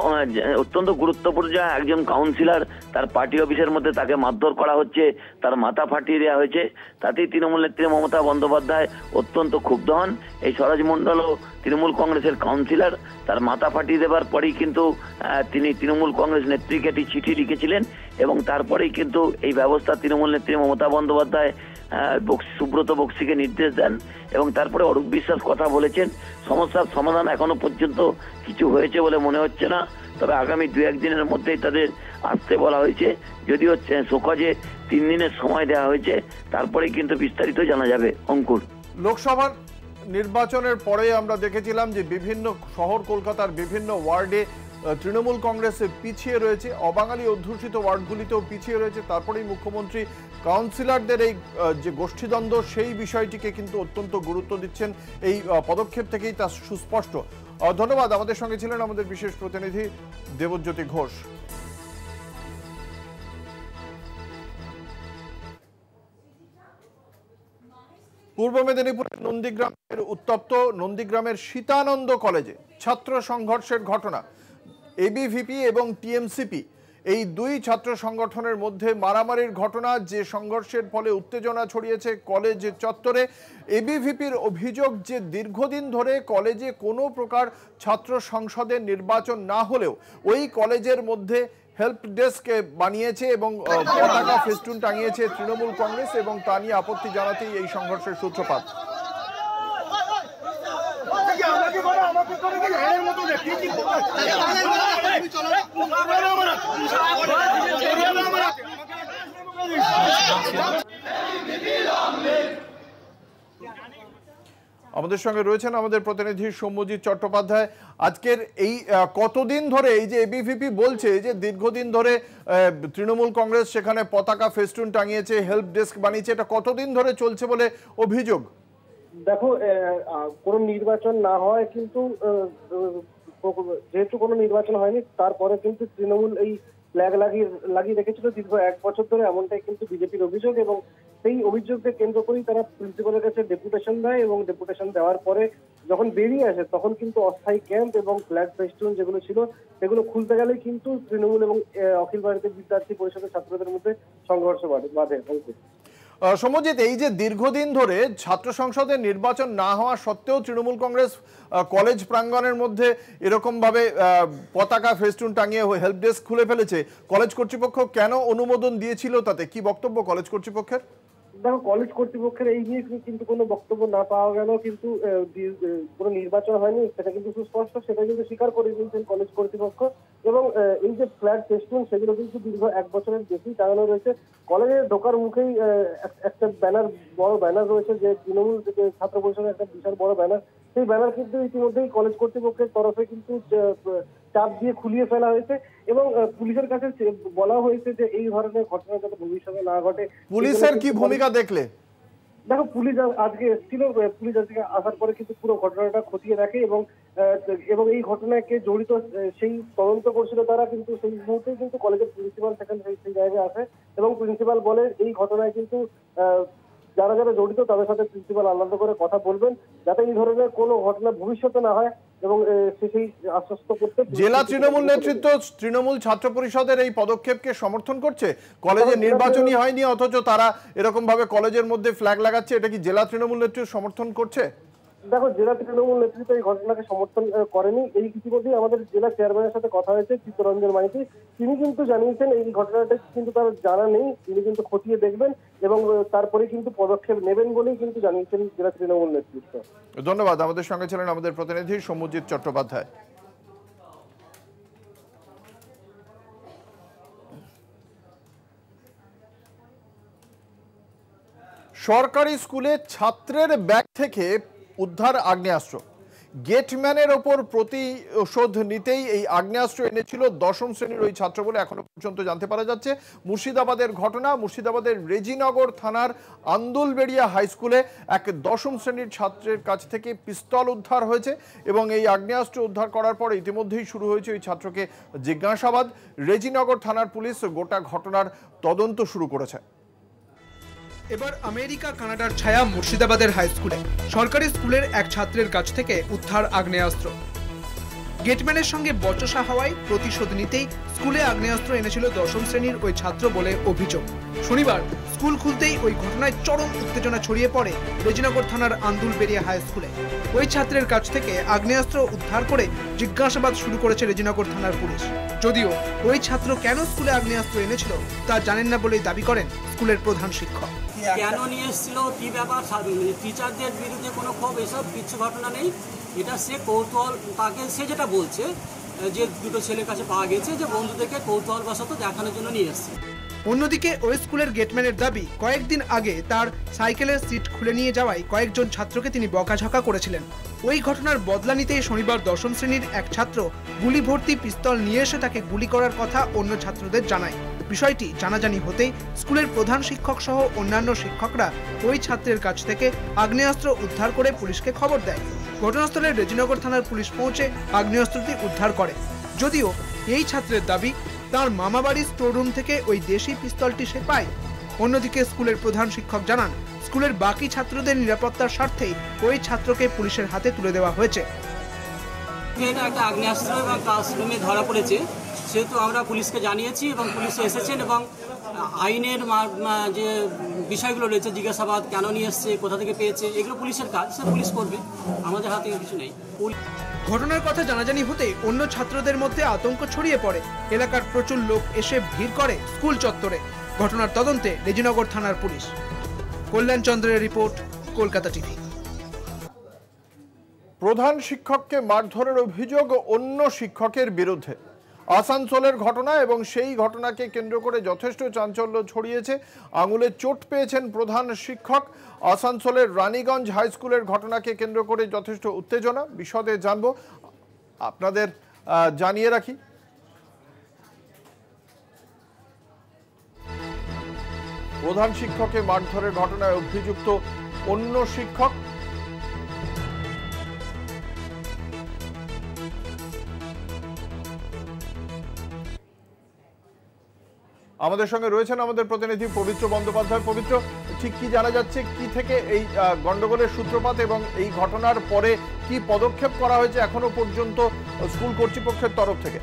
Speaker 8: অত্যন্ত গুরুত্বপূর্ণ যে একজন কাউন্সিলর তার পার্টি অফিসের মধ্যে তাকে মারধর করা হচ্ছে, তার মাথা ফাটিয়ে দেওয়া হয়েছে, তাতেই তৃণমূল নেত্রী মমতা বন্দ্যোপাধ্যায় অত্যন্ত ক্ষুব্ধ হন। এই স্বরাজ মণ্ডলও তৃণমূল কংগ্রেসের কাউন্সিলর, তার মাথা ফাটিয়ে দেওয়ার পরেই কিন্তু তিনি তৃণমূল কংগ্রেস নেত্রীকে একটি চিঠি লিখেছিলেন এবং তারপরেই কিন্তু এই ব্যবস্থা তৃণমূল নেত্রী মমতা বন্দ্যোপাধ্যায় সুব্রত বক্সিকে নির্দেশ দেন এবং তারপরে অরূপ বিশ্বাস কথা বলেছেন। সমস্যার সমাধান এখনো পর্যন্ত কিছু হয়েছে বলে মনে হচ্ছে না, তবে আগামী 2-1 দিনের মধ্যেই তাদের আসতে বলা হয়েছে, যদিও শোকজে 3 দিনের সময় দেওয়া হয়েছে, তারপরে কিন্তু বিস্তারিত জানা যাবে। অঙ্কুর,
Speaker 1: লোকসভার নির্বাচনের পরে আমরা দেখেছিলাম যে বিভিন্ন শহর কলকাতার বিভিন্ন ওয়ার্ডে তৃণমূল কংগ্রেস পিছিয়ে রয়েছে, অবাঙালি অধ্যুষিত ওয়ার্ডগুলিতেও পিছিয়ে রয়েছে। তারপরেই মুখ্যমন্ত্রী কাউন্সিলরদের এই যে গোষ্ঠীদ্বন্দ্ব সেই বিষয়টিকে কিন্তু অত্যন্ত গুরুত্ব দিচ্ছেন। এই পদক্ষেপ থেকেই তা সুস্পষ্ট। ধন্যবাদ। আমাদের সঙ্গে ছিলেন আমাদের বিশেষ প্রতিনিধি দেবজ্যোতি ঘোষ। পূর্ব মেদিনীপুরের নন্দীগ্রামের উত্তপ্ত নন্দীগ্রামের সীতানন্দ কলেজে ছাত্র সংঘর্ষের ঘটনা। এবিভিপি এবং টিএমসিপি এই দুই ছাত্র সংগঠনের মধ্যে মারামারির ঘটনা, যে সংঘর্ষের ফলে উত্তেজনা ছড়িয়েছে কলেজ চত্বরে। এবিভিপির অভিযোগ যে দীর্ঘদিন ধরে কলেজে কোনো প্রকার ছাত্র সংসদের নির্বাচন না হলেও ওই কলেজের মধ্যে হেল্প ডেস্ক বানিয়েছে এবং পতাকা ফেস্টুন টাঙিয়েছে তৃণমূল কংগ্রেস, এবং তা নিয়ে আপত্তি জানাতেই এই সংঘর্ষের সূত্রপাত। আমাদের সঙ্গে রয়েছেন আমাদের প্রতিনিধি সৌম্যজিৎ চট্টোপাধ্যায়। আজকের এই কতদিন ধরে এই যে এবিভিপি বলছে যে দীর্ঘদিন ধরে তৃণমূল কংগ্রেস সেখানে পতাকা ফেস্টুন টাঙিয়েছে, হেল্প ডেস্ক বানিয়েছে, এটা কতদিন ধরে চলছে বলে অভিযোগ?
Speaker 9: দেখো, কোনো নির্বাচন না হয় কিন্তু যেহেতু কোনো নির্বাচন হয়নি, তারপরে কিন্তু তৃণমূল এই ফ্ল্যাগ লাগিয়ে রেখেছিল দীর্ঘ 1 বছর ধরে, এমনটাই কিন্তু বিজেপির অভিযোগ। এবং সেই অভিযোগকে কেন্দ্র করেই তারা প্রিন্সিপালের কাছে ডেপুটেশন দেয় এবং ডেপুটেশন দেওয়ার পরে যখন বেরিয়ে আসে তখন কিন্তু অস্থায়ী ক্যাম্প এবং ফ্ল্যাগ ফেস্টুন যেগুলো ছিল সেগুলো খুলতে গেলে কিন্তু তৃণমূল এবং অখিল ভারতীয় বিদ্যার্থী পরিষদের ছাত্রদের মধ্যে সংঘর্ষ বাধে।
Speaker 1: সৌম্যজিৎ, এই যে দীর্ঘদিন ধরে ছাত্র সংসদের নির্বাচন না হওয়া সত্ত্বেও তৃণমূল কংগ্রেস কলেজ প্রাঙ্গণের মধ্যে এরকম ভাবে পতাকা ফেস্টুন টাঙিয়ে হেল্প ডেস্ক খুলে ফেলেছে, কলেজ কর্তৃপক্ষ কেন অনুমোদন দিয়েছিল? তাতে কি বক্তব্য কলেজ কর্তৃপক্ষের?
Speaker 9: দেখো, কলেজ কর্তৃপক্ষের এই নিয়ে কিন্তু কোনো বক্তব্য না পাওয়া গেল, কিন্তু কোনো নির্বাচন হয়নি সেটা কিন্তু সুস্পষ্ট, সেটা কিন্তু স্বীকার করে দিয়েছেন কলেজ কর্তৃপক্ষ। এবং এই যে ফ্ল্যাগ ফেস্টুন সেগুলো কিন্তু দীর্ঘ 1 বছরের বেশি টাঙানো রয়েছে। কলেজে ঢোকার মুখেই একটা বড় ব্যানার রয়েছে, যে তৃণমূল ছাত্র পরিষদের একটা বিশাল বড় ব্যানার। সেই ব্যানার কিন্তু ইতিমধ্যেই কলেজ কর্তৃপক্ষের তরফে কিন্তু চাপ দিয়ে খুলিয়ে ফেলা হয়েছে এবং পুলিশের কাছে বলা হয়েছে যে এই ধরনের ঘটনা যাতে ভবিষ্যতে না ঘটে।
Speaker 1: পুলিশের কি ভূমিকা দেখলে?
Speaker 9: দেখো, পুলিশ আজকে এসেছিল, পুলিশ আজকে আসার পরে কিন্তু পুরো ঘটনাটা খতিয়ে দেখে এবং এই ঘটনাকে জড়িত সেই তদন্ত করছিল তারা, কিন্তু সেই মুহূর্তে কিন্তু কলেজের প্রিন্সিপাল সেখানে সেই জায়গায় আসে এবং প্রিন্সিপাল বলে এই ঘটনায় কিন্তু যারা যারা জড়িত তাদের সাথে প্রিন্সিপাল আলাদা করে কথা বলবেন যাতে এই ধরনের কোনো ঘটনা ভবিষ্যতে না হয় এবং সেই আশ্বস্ত করতে।
Speaker 1: জেলা তৃণমূল নেতৃত্ব তৃণমূল ছাত্র পরিষদের এই পদক্ষেপকে সমর্থন করছে। কলেজে নির্বাচনই হয়নি অথচ তারা এরকম ভাবে কলেজের মধ্যে ফ্ল্যাগ লাগাচ্ছে, এটা কি জেলা তৃণমূল নেতৃত্ব সমর্থন করছে?
Speaker 9: দেখো, জেলা তৃণমূল নেতৃত্ব এই ঘটনাকে সমর্থন করেনি। এই ইতিমধ্যেই আমাদের জেলা চেয়ারম্যানের সাথে কথা হয়েছে, চিত্তরঞ্জন মাইতি, তিনি কিন্তু জানিয়েছেন এই ঘটনাটা কিন্তু তার জানা নেই, তিনি কিন্তু খতিয়ে দেখবেন এবং তারপরে কিন্তু পদক্ষেপ নেবেন বলেই কিন্তু জানিয়েছেন জেলা তৃণমূল নেতৃত্ব।
Speaker 1: ধন্যবাদ। আমাদের সঙ্গে ছিলেন আমাদের প্রতিনিধি সৌম্যজিৎ চট্টোপাধ্যায়। সরকারি স্কুলে ছাত্রের ব্যাগ থেকে উদ্ধার আগ্নেয়াস্ত্র। গেটম্যানের ওপর প্রতিশোধ নিতেই এই আগ্নেয়াস্ত্র এনেছিল 10ম শ্রেণীর ওই ছাত্র বলে এখনো পর্যন্ত জানতে পারা যাচ্ছে। মুর্শিদাবাদের ঘটনা, মুর্শিদাবাদের রেজিনগর থানার আন্দুলবেড়িয়া হাই স্কুলে এক 10ম শ্রেণীর ছাত্রের কাছ থেকে পিস্তল উদ্ধার হয়েছে এবং এই আগ্নেয়াস্ত্র উদ্ধার করার পরে ইতিমধ্যেই শুরু হয়েছে ওই ছাত্রকে জিজ্ঞাসাবাদ। রেজিনগর থানার পুলিশ গোটা ঘটনার তদন্ত শুরু করেছে।
Speaker 10: এবার আমেরিকা কানাডার ছায়া মুর্শিদাবাদের হাই স্কুলে। সরকারি স্কুলের এক ছাত্রের কাছ থেকে উদ্ধার আগ্নেয়াস্ত্র। গেটম্যানের সঙ্গে বচসা হওয়ায় প্রতিশোধ নিতেই স্কুলে আগ্নেয়াস্ত্র এনেছিল 10ম শ্রেণীর ওই ছাত্র বলে অভিযোগ। শনিবার স্কুল খুলতেই ওই ঘটনায় চরম উত্তেজনা ছড়িয়ে পড়ে রেজিনগর থানার আন্দুলবেড়িয়া হাই স্কুলে। ওই ছাত্রের কাছ থেকে আগ্নেয়াস্ত্র উদ্ধার করে জিজ্ঞাসাবাদ শুরু করেছে রেজিনগর থানার পুলিশ। যদিও ওই ছাত্র কেন স্কুলে আগ্নেয়াস্ত্র এনেছিল তা জানেন না বলেই দাবি করেন স্কুলের প্রধান শিক্ষক।
Speaker 11: কেন নিয়ে এসেছিল, কি ব্যাপার, টিচারদের বিরুদ্ধে কোনো ক্ষোভ, এসব কিছু ঘটনা নেই। এটা সে কৌতূহল, তাকে সে যেটা বলছে যে দুটো ছেলের কাছে পাওয়া গেছে যে বন্ধুদেরকে কৌতূহলবশত দেখানোর জন্য নিয়ে এসেছে।
Speaker 10: অন্যদিকে ওই স্কুলের গেটম্যানের দাবি, কয়েকদিন আগে তার সাইকেলের সিট খুলে নিয়ে যাওয়ায় কয়েকজন ছাত্রকে তিনি বকাঝকা করেছিলেন। ওই ঘটনার বদলা নিতেই শনিবার 10ম শ্রেণীর এক ছাত্র গুলি ভর্তি পিস্তল নিয়ে এসে তাকে গুলি করার কথা অন্য ছাত্রদের জানায়। বিষয়টি জানাজানি হতেই স্কুলের প্রধান শিক্ষক সহ অন্যান্য শিক্ষকরা ওই ছাত্রের কাছ থেকে আগ্নেয়াস্ত্র উদ্ধার করে পুলিশকে খবর দেয়। ঘটনাস্থলে রেজিনগর থানার পুলিশ পৌঁছে আগ্নেয়াস্ত্রটি উদ্ধার করে। যদিও এই ছাত্রের দাবি, তার মামাবাড়ির স্টোররুম থেকে ওই দেশি পিস্তলটি সে পায়। অন্যদিকে স্কুলের প্রধান শিক্ষক জানান, স্কুলের বাকি ছাত্রদের নিরাপত্তার স্বার্থেই ওই ছাত্রকে পুলিশের হাতে তুলে দেওয়া হয়েছে।
Speaker 11: একটা আগ্নেয়াস্ত্র ক্লাসরুমে ধরা পড়েছে, সেহেতু আমরা পুলিশকে জানিয়েছি এবং পুলিশ এসেছেন এবং আইনের যে বিষয়গুলো রয়েছে, জিজ্ঞাসাবাদ কেন নিয়ে এসছে, কোথা থেকে পেয়েছে, এগুলো পুলিশের কাজ, সে পুলিশ করবে, আমাদের হাতে কিছু নেই।
Speaker 10: ঘটনার কথা জানাজানি হতেই অন্য ছাত্রদের মধ্যে আতঙ্ক ছড়িয়ে পড়ে। এলাকার প্রচুর লোক এসে ভিড় করে স্কুল চত্বরে। ঘটনার তদন্তে রেজিনগর থানার পুলিশ। কল্যাণ চন্দ্রের রিপোর্ট, কলকাতা টিভি।
Speaker 1: প্রধান শিক্ষককে মারধরের অভিযোগ অন্য শিক্ষকের বিরুদ্ধে। আসানসোলের ঘটনা এবং সেই ঘটনাকে কেন্দ্র করে যথেষ্ট চাঞ্চল্য ছড়িয়েছে। আঙুলে চোট পেয়েছেন প্রধান শিক্ষক। আসানসোলের রানীগঞ্জ হাই স্কুলের ঘটনাকে কেন্দ্র করে যথেষ্ট উত্তেজনা। বিশদে জানব, আপনাদের জানিয়ে রাখি, প্রধান শিক্ষককে মারধরের ঘটনায় অভিযুক্ত অন্য শিক্ষক। আমাদের সঙ্গে রয়েছেন আমাদের প্রতিনিধি পবিত্র বন্দ্যোপাধ্যায়। পবিত্র, ঠিক কি জানা যাচ্ছে, কি থেকে এই গন্ডগোলের সূত্রপাত এবং এই ঘটনার পরে কি পদক্ষেপ করা হয়েছে এখনো পর্যন্ত স্কুল কর্তৃপক্ষের তরফ থেকে?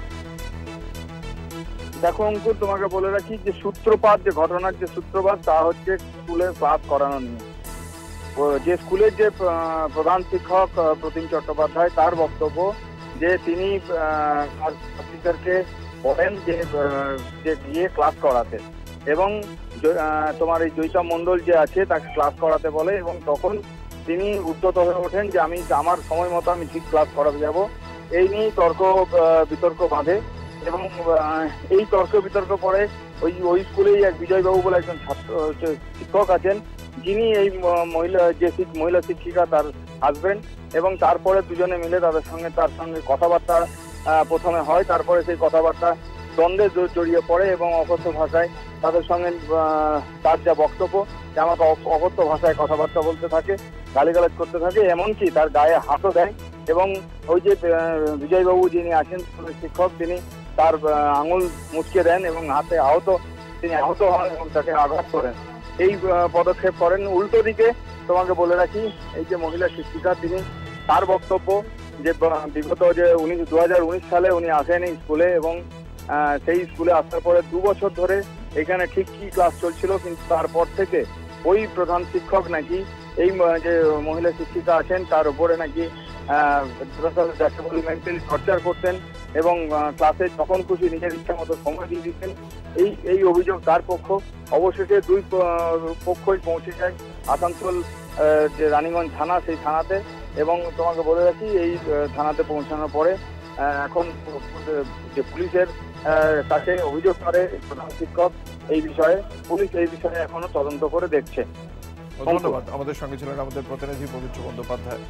Speaker 6: দেখো অঙ্কুর, তোমাকে বলে রাখি যে সূত্রপাত, যে ঘটনার যে সূত্রপাত তা হচ্ছে স্কুলে ক্লাস করানো নিয়ে। যে স্কুলের যে প্রধান শিক্ষক প্রতিম চট্টোপাধ্যায়, তার বক্তব্য যে তিনি টিচারকে বলেন যে গিয়ে ক্লাস করাতে, এবং তোমার এই জয়িতা মণ্ডল যে আছে তাকে ক্লাস করাতে বলে, এবং তখন তিনি উদ্যত হয়ে ওঠেন যে আমি আমার সময় মতো আমি ঠিক ক্লাস করাতে যাব। এই নিয়ে তর্ক বিতর্ক বাঁধে এবং এই তর্ক বিতর্ক পরে ওই স্কুলেই এক বিজয়বাবু বলে একজন ছাত্র শিক্ষক আছেন, যিনি এই মহিলা শিক্ষিকা তার হাজবেন্ড, এবং তারপরে দুজনে মিলে তার সঙ্গে কথাবার্তা প্রথমে হয়। তারপরে সেই কথাবার্তা দ্বন্দ্বে জড়িয়ে পড়ে এবং অকথ্য ভাষায় তাদের সঙ্গে তার যা বক্তব্য, যে আমাকে অকথ্য ভাষায় কথাবার্তা বলতে থাকে, গালিগালাজ করতে থাকে, এমনকি তার গায়ে হাতও দেয়। এবং ওই যে বিজয়বাবু যিনি আছেন শিক্ষক, তিনি তার আঙুল মুচকে দেন এবং তিনি আহত হন এবং তাকে আঘাত করেন। এই পদক্ষেপ করেন। উল্টো দিকে তোমাকে বলে রাখি, এই যে মহিলা শিক্ষিকা, তিনি তার বক্তব্য যে বিগত যে 2019 সালে উনি আসেন এই স্কুলে, এবং সেই স্কুলে আসার পরে 2 বছর ধরে এখানে ঠিক কি ক্লাস চলছিল, কিন্তু তারপর থেকে ওই প্রধান শিক্ষক নাকি এই যে মহিলা শিক্ষিকা আছেন তার উপরে নাকি মেন্টালি টর্চার করতেন এবং ক্লাসে যখন খুশি নিজের ইচ্ছা মতো সময় দিয়ে দিতেন। এই অভিযোগ তার পক্ষ। অবশেষে দুই পক্ষই পৌঁছে যায় আসানসোল যে রানীগঞ্জ থানা, সেই থানাতে, এবং তোমাকে বলে রাখি এই থানাতে পৌঁছানোর পরে এখন যে পুলিশের কাছে অভিযোগ করে প্রধান শিক্ষক এই বিষয়ে, পুলিশ এই বিষয়ে এখনো তদন্ত করে দেখছে।
Speaker 1: ধন্যবাদ। আমাদের সঙ্গে ছিলেন আমাদের প্রতিনিধি পবিত্র বন্দ্যোপাধ্যায়।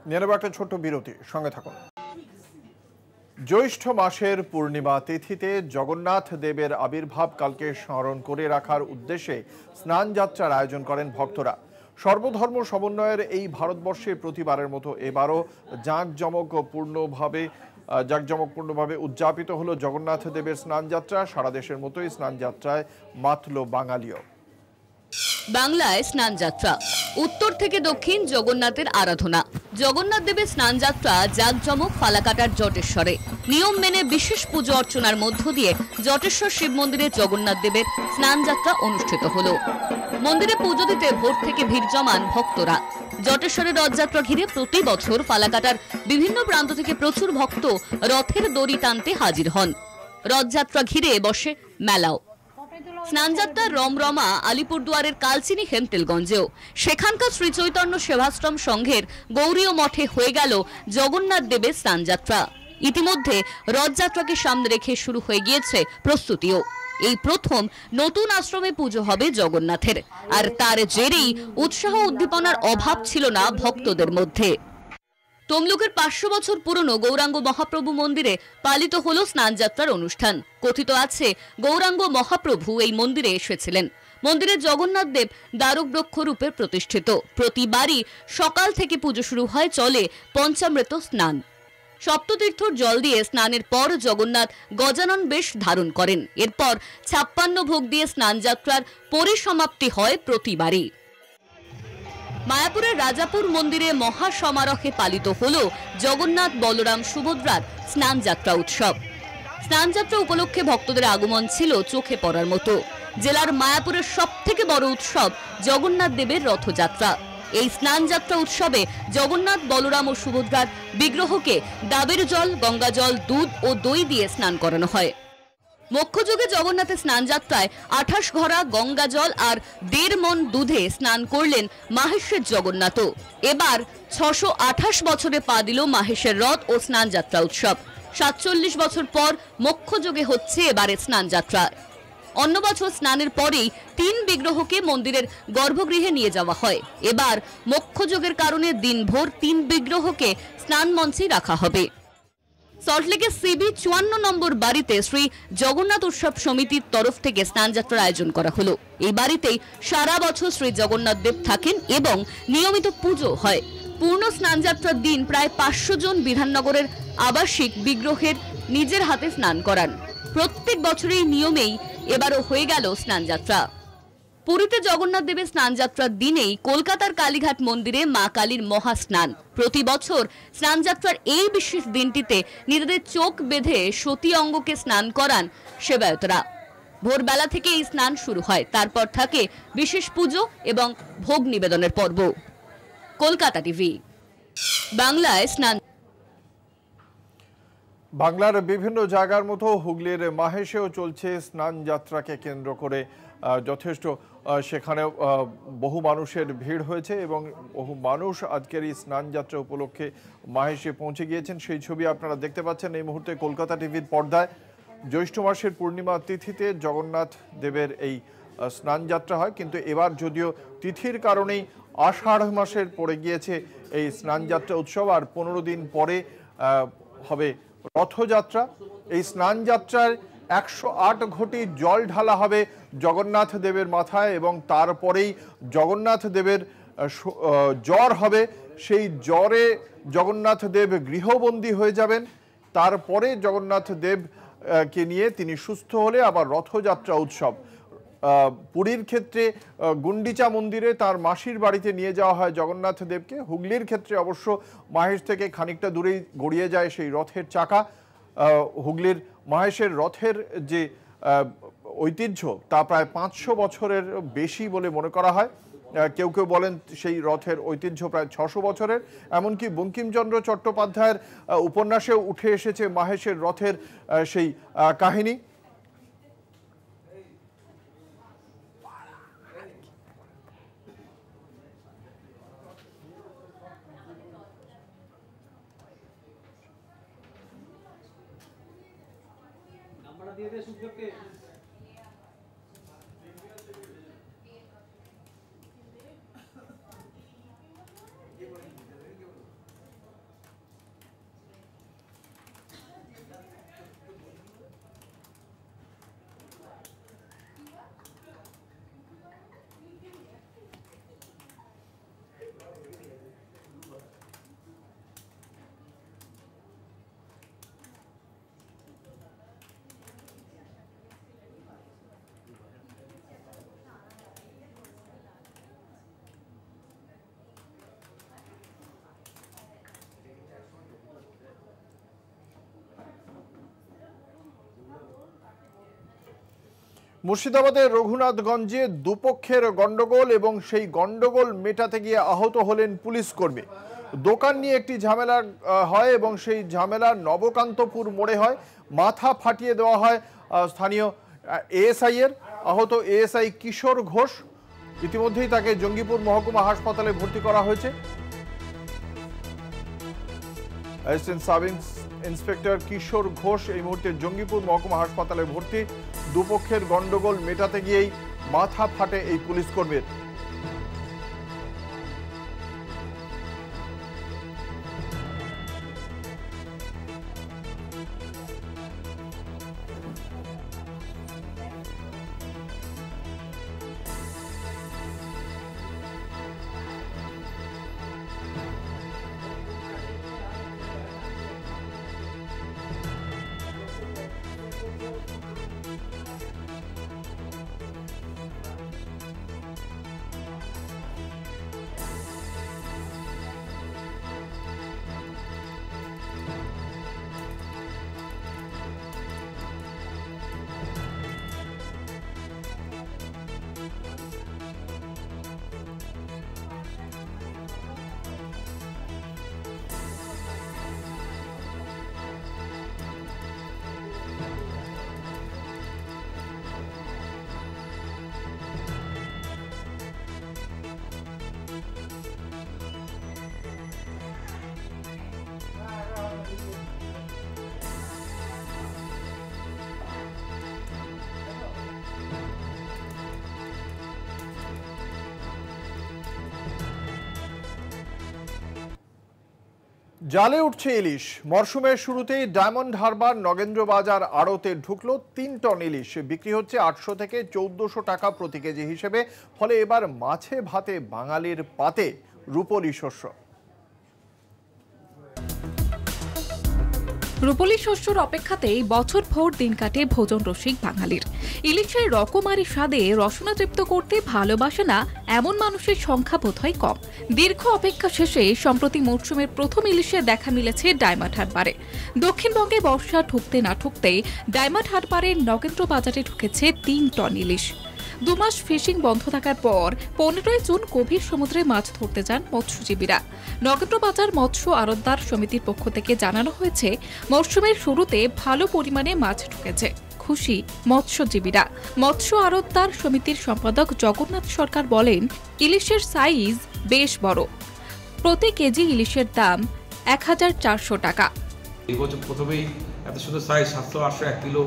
Speaker 1: নিয়ে নেব একটা ছোট্ট বিরতি, সঙ্গে থাকুন। জ্যৈষ্ঠ মাসের পূর্ণিমা তিথিতে জগন্নাথ দেবের আবির্ভাব কালকে স্মরণ করে রাখার উদ্দেশ্যে স্নান যাত্রার আয়োজন করেন ভক্তরা। সর্বধর্ম সমন্বয়ের এই ভারতবর্ষে প্রতিবারের মতো এবারও জাঁকজমকপূর্ণভাবে উদযাপিত হলো জগন্নাথ দেবের স্নান যাত্রা। সারা দেশের মতোই স্নান যাত্রায় মাতল বাঙালিও।
Speaker 12: বাংলায় স্নানযাত্রা। উত্তর থেকে দক্ষিণ জগন্নাথের আরাধনা। জগন্নাথ দেবের স্নানযাত্রা জাঁকজমক ফালাকাটার জটেশ্বরে। নিয়ম মেনে বিশেষ পুজো অর্চনার মধ্য দিয়ে জটেশ্বর শিব মন্দিরে জগন্নাথ দেবের স্নানযাত্রা অনুষ্ঠিত হলো। মন্দিরে পুজো দিতে ভোর থেকে ভিড় জমান ভক্তরা। জটেশ্বরের রথযাত্রা ঘিরে প্রতি বছর ফালাকাটার বিভিন্ন প্রান্ত থেকে প্রচুর ভক্ত রথের দড়ি টানতে হাজির হন। রথযাত্রা ঘিরে বসে মেলাও। স্নানযাত্রার রমরমা আলিপুরদুয়ারের কালচিনি হেমতেলগঞ্জেও। সেখানকার শ্রী চৈতন্য সেবাশ্রম সংঘের গৌরীয় মঠে হয়ে গেল জগন্নাথ দেবের স্নানযাত্রা। ইতিমধ্যে রথযাত্রাকে সামনে রেখে শুরু হয়ে গিয়েছে প্রস্তুতিও। এই প্রথম নতুন আশ্রমে পুজো হবে জগন্নাথের, আর তার জেরেই উৎসাহ উদ্দীপনার অভাব ছিল না ভক্তদের মধ্যে। তমলুকের 500 বছর পুরনো গৌরাঙ্গ মহাপ্রভু মন্দিরে পালিত হলো স্নানযাত্রার অনুষ্ঠান। কথিত আছে গৌরাঙ্গ মহাপ্রভু এই মন্দিরে এসেছিলেন। মন্দিরে জগন্নাথ দেব দ্বারক বৃক্ষ রূপে প্রতিষ্ঠিত। প্রতিবারই সকাল থেকে পুজো শুরু হয়, চলে পঞ্চামৃত স্নান। সপ্ততীর্থর জল দিয়ে স্নানের পর জগন্নাথ গজানন বেশ ধারণ করেন। এরপর 56 ভোগ দিয়ে স্নানযাত্রার পরিসমাপ্তি হয় প্রতিবারই। মায়াপুরের রাজাপুর মন্দিরে মহা সমারোহে পালিত হল জগন্নাথ বলরাম সুভদ্রার স্নানযাত্রা উৎসব। স্নানযাত্রা উপলক্ষে ভক্তদের আগমন ছিল চোখে পড়ার মতো। জেলার মায়াপুরের সবথেকে বড় উৎসব জগন্নাথ দেবের রথযাত্রা। এই স্নানযাত্রা উৎসবে জগন্নাথ বলরাম ও সুভদ্রার বিগ্রহকে ডাবের জল, গঙ্গা জল, দুধ ও দই দিয়ে স্নান করানো হয়। মধ্যযুগে জগন্নাথের স্নানযাত্রায় 28 ঘড়া গঙ্গা জল আর 1.5 মণ দুধে স্নান করলেন মাহেশের জগন্নাথ। এবার 628 বছরে পা দিল মাহেশের রথ ও স্নানযাত্রা উৎসব। 47 বছর পর মধ্যযুগে হচ্ছে এবারে স্নানযাত্রা। অন্য বছর স্নানের পরেই 3 বিগ্রহকে মন্দিরের গর্ভগৃহে নিয়ে যাওয়া হয়। এবার মধ্যযুগের কারণে দিনভর 3 বিগ্রহকে স্নান মঞ্চে রাখা হবে। সল্টলেকের সিবি 54 নম্বর বাড়িতে শ্রী জগন্নাথ উৎসব সমিতির তরফ থেকে স্নানযাত্রার আয়োজন করা হলো। এই বাড়িতেই সারা বছর শ্রী জগন্নাথ দেব থাকেন এবং নিয়মিত পুজো হয়। পূর্ণ স্নানযাত্রার দিন প্রায় 500 জন বিধাননগরের আবাসিক বিগ্রহের নিজের হাতে স্নান করান। প্রত্যেক বছরের নিয়মেই এবারও হয়ে গেল স্নানযাত্রা। পুরীতে জগন্নাথ দেবের স্নানযাত্রার দিনেই কলকাতার কালীঘাট মন্দিরে মা কালীর মহাস্নান। প্রতি বছর স্নানযাত্রার এই বিশেষ দিনটিতে নিজেদের চোখ বেঁধে সতী অঙ্গকে স্নান করান সেবায়তরা। ভোরবেলা থেকে এই স্নান শুরু হয়, তারপর থাকে বিশেষ পুজো এবং ভোগ নিবেদনের পর্ব। কলকাতা টিভি বাংলায় স্নান।
Speaker 1: বাংলার বিভিন্ন জায়গার মতো হুগলির মাহেশেও চলছে স্নান যাত্রাকে কেন্দ্র করে যথেষ্ট সেখানে বহু মানুষের ভিড় হয়েছে এবং বহু মানুষ আজকের এই স্নান যাত্রা উপলক্ষে মাহেশে পৌঁছে গিয়েছেন। সেই ছবি আপনারা দেখতে পাচ্ছেন এই মুহূর্তে কলকাতা টিভির পর্দায়। জ্যৈষ্ঠ মাসের পূর্ণিমা তিথিতে জগন্নাথ দেবের এই স্নান যাত্রা হয়, কিন্তু এবার যদিও তিথির কারণেই আষাঢ় মাসের পড়ে গিয়েছে এই স্নান যাত্রা উৎসব, আর 15 দিন পরে হবে রথযাত্রা। এই স্নান যাত্রায় 108 ঘটি জল ঢালা হবে জগন্নাথ দেবের মাথায় এবং তারপরেই জগন্নাথ দেবের জ্বর হবে। সেই জ্বরে জগন্নাথ দেব গৃহবন্দী হয়ে যাবেন। তারপরে জগন্নাথ দেবকে নিয়ে তিনি সুস্থ হলে আবার রথযাত্রা উৎসব। পুরীর ক্ষেত্রে গুন্ডিচা মন্দিরে তার মাসির বাড়িতে নিয়ে যাওয়া হয় জগন্নাথ দেবকে। হুগলির ক্ষেত্রে অবশ্য মাহেশ থেকে খানিকটা দূরেই গড়িয়ে যায় সেই রথের চাকা। হুগলির মাহেশের রথের যে ঐতিহ্য তা প্রায় 500 বছরের বেশি বলে মনে করা হয়। কেউ কেউ বলেন সেই রথের ঐতিহ্য প্রায় 600 বছরের। এমনকি বঙ্কিমচন্দ্র চট্টোপাধ্যায়ের উপন্যাসেও উঠে এসেছে মাহেশের রথের সেই কাহিনী। মুর্শিদাবাদের রঘুনাথগঞ্জে দুপক্ষের গন্ডগোল এবং সেই গন্ডগোল মেটাতে গিয়ে আহত হলেন পুলিশ কর্মী। দোকান নিয়ে একটি ঝামেলা হয় এবং সেই ঝামেলা নবকান্তপুর মোড়ে হয়। মাথা ফাটিয়ে দেওয়া হয় স্থানীয় এএসআই এর। আহত এএসআই কিশোর ঘোষ, ইতিমধ্যেই তাকে জঙ্গিপুর মহকুমা হাসপাতালে ভর্তি করা হয়েছে। অ্যাসিস্ট্যান্ট সাব ইন্সপেক্টর কিশোর ঘোষ এই মুহূর্তে জঙ্গিপুর মহকুমা হাসপাতালে ভর্তি। দুপক্ষের গন্ডগোল মেটাতে গিয়েই মাথা ফাটে এই পুলিশ কর্মীর। জালে উঠছে ইলিশ। মরশুমের শুরুতেই ডায়মন্ড হারবার নগেন্দ্র বাজার আড়তে ঢুকলো ৩ টন ইলিশ। বিক্রি হচ্ছে ৮০০ থেকে ১৪০০ টাকা প্রতি কেজি হিসেবে। ফলে এবার মাছে ভাতে বাঙালির পাতে রূপলি শস্য।
Speaker 13: রূপলি শস্যর অপেক্ষাতেই বছর ভোর দিন কাটে ভোজন রসিক বাঙালির। ইলিশের রকমারি স্বাদে রসনা তৃপ্ত করতে ভালোবাসে না এমন মানুষের সংখ্যা বোধহয় কম। দীর্ঘ অপেক্ষা শেষে সম্প্রতি মরশুমের প্রথম ইলিশের দেখা মিলেছে ডায়মন্ড হারবারে। দক্ষিণবঙ্গে বর্ষা ঠুকতে না ঠুকতেই ডায়মন্ড হারবারের নগেন্দ্র বাজারে ঢুকেছে ৩ টন ইলিশ। ২ মাস ফিশিং বন্ধ থাকার পর ১৫ই জুন গভীর সমুদ্রে মাছ ধরতে যান মৎস্যজীবীরা। নগেন্দ্র বাজার মৎস্য আড়তদার সমিতির পক্ষ থেকে জানানো হয়েছে, মরশুমের শুরুতে ভালো পরিমাণে মাছ ঢুকেছে। খুশি মৎস্যজীবীরা। মৎস্য আড়তদার সমিতির সম্পাদক জগন্নাথ সরকার বলেন, ইলিশের সাইজ বেশ বড়। প্রতি কেজি ইলিশের দাম ১,৪০০ টাকা।
Speaker 14: এই বছর প্রথমেই এত সুন্দর সাইজ ৭০০, ৮০০, ১ কিলো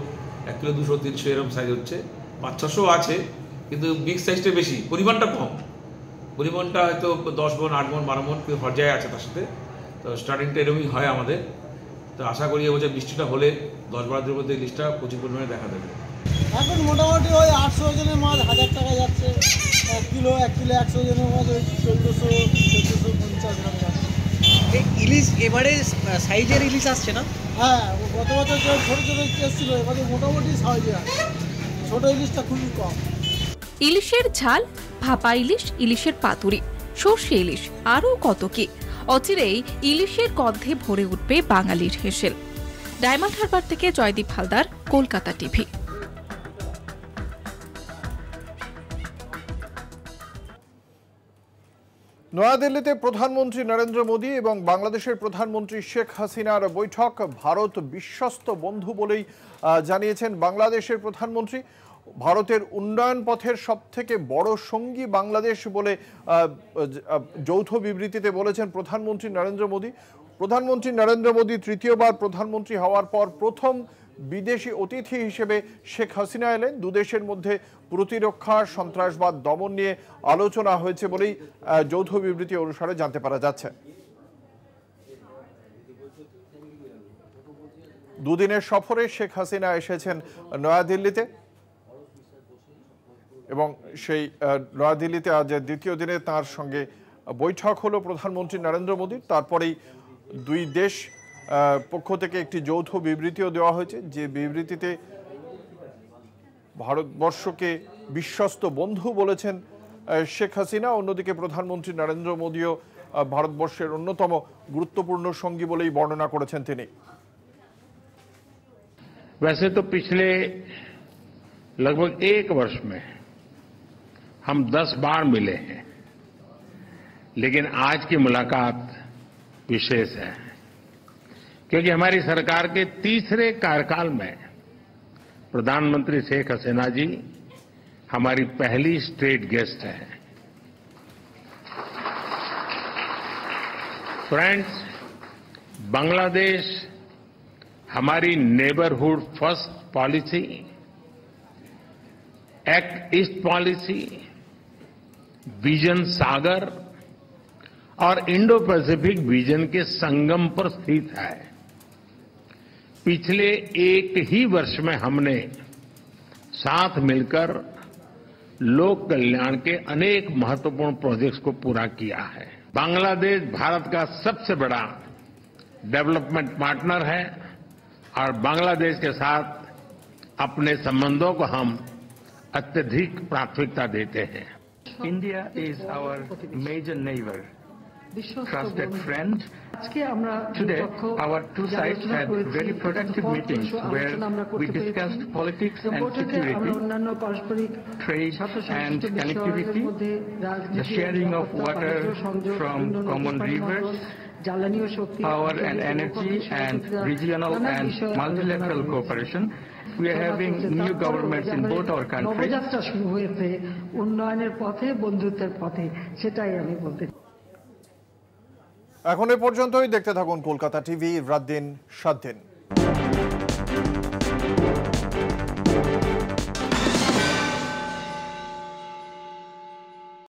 Speaker 14: ২০০, ৩০০ এরকম সাইজ হচ্ছে। ৫-৬০০ আছে, কিন্তু বিগ সাইজটা বেশি, পরিমাণটা কম। পরিমাণটা হয়তো ১০ মণ, ৮ মণ, ১২ মণ পর্যায়ে আছে তার সাথে। তো স্টার্টিংটা এরকমই হয় আমাদের। তো আশা করি এবছর বৃষ্টিটা হলে ১০-১২ দিনের মধ্যে ইলিশটা প্রচুর পরিমাণে দেখা দেবে।
Speaker 15: এখন মোটামুটি ওই ৮০০ ওজনের মাছ ১,০০০ টাকা যাচ্ছে। ১ কিলো ১০০ ওজনের মাছ ওই ১৪০০-১৪৫০ টাকা যাচ্ছে।
Speaker 16: এই ইলিশ এবারে সাইজের ইলিশ আসছে না?
Speaker 15: হ্যাঁ, গত বছর যে ছোটো ছোটো এসেছিল, এবারে মোটামুটি সাইজে আছে। ছোট ইলিশটা খুবই কম।
Speaker 13: ইলিশের ঝাল, ভাপা ইলিশ, ইলিশের পাতুরি, সর্ষে ইলিশ, আরও কত কি। অচিরেই ইলিশের গন্ধে ভরে উঠবে বাঙালির হেসেল। ডায়মন্ড হারবার থেকে জয়দীপ হালদার, কলকাতা টিভি।
Speaker 1: নয়াদিল্লিতে প্রধানমন্ত্রী নরেন্দ্র মোদী এবং বাংলাদেশের প্রধানমন্ত্রী শেখ হাসিনার বৈঠক। ভারত বিশ্বস্ত বন্ধু বলেই জানিয়েছেন বাংলাদেশের প্রধানমন্ত্রী। ভারতের উন্নয়ন পথের সবথেকে বড় সঙ্গী বাংলাদেশ বলে যৌথ বিবৃতিতে বলেছেন প্রধানমন্ত্রী নরেন্দ্র মোদী। প্রধানমন্ত্রী নরেন্দ্র মোদী তৃতীয়বার প্রধানমন্ত্রী হওয়ার পর প্রথম বিদেশি অতিথি হিসেবে শেখ হাসিনা এলেন। দুদেশের মধ্যে প্রতিরক্ষা, সন্ত্রাসবাদ দমন নিয়ে আলোচনা হয়েছে বলেই যৌথ বিবৃতি অনুসারে জানতে পারা যাচ্ছে। দুদিনের সফরে শেখ হাসিনা এসেছেন নয়াদিল্লিতে এবং সেই নয়াদিল্লিতে আজ দ্বিতীয় দিনে তার সঙ্গে বৈঠক হলো প্রধানমন্ত্রী নরেন্দ্র মোদীর। তারপরেই দুই দেশ পক্ষ থেকে একটি যৌথ বিবৃতিও দেওয়া হয়েছে, যে বিবৃতিতে ভারতবর্ষকে বিশ্বস্ত বন্ধু বলেছেন শেখ হাসিনা। অন্যদিকে প্রধানমন্ত্রী নরেন্দ্র মোদীও ভারতবর্ষের অন্যতম গুরুত্বপূর্ণ সঙ্গী বলেই বর্ণনা করেছেন তিনি।
Speaker 17: वैसे तो पिछले लगभग 1 वर्ष में हम 10 बार मिले हैं, लेकिन आज की मुलाकात विशेष है क्योंकि हमारी सरकार के तीसरे कार्यकाल में प्रधानमंत्री शेख हसीना जी हमारी पहली स्टेट गेस्ट हैं। फ्रेंड्स, बांग्लादेश हमारी neighbourhood first policy, act east policy, vision Sagar और इंडो पैसिफिक विजन के संगम पर स्थित है। पिछले 1 ही वर्ष में हमने साथ मिलकर लोक कल्याण के अनेक महत्वपूर्ण प्रोजेक्ट्स को पूरा किया है। बांग्लादेश भारत का सबसे बड़ा डेवलपमेंट पार्टनर है और बांग्लादेश के साथ अपने संबंधों को हम अत्यधिक प्राथमिकता देते हैं।
Speaker 18: India is our major neighbor, trusted friend. Today, our two sides had very productive meetings where we discussed politics and security, trade and connectivity, the sharing of water from common rivers, power and energy, and regional and multilateral cooperation. We are having new governments in both our countries.
Speaker 1: এখন এ পর্যন্তই। দেখতে থাকুন Kolkata TV, রাত দিন 7 দিন।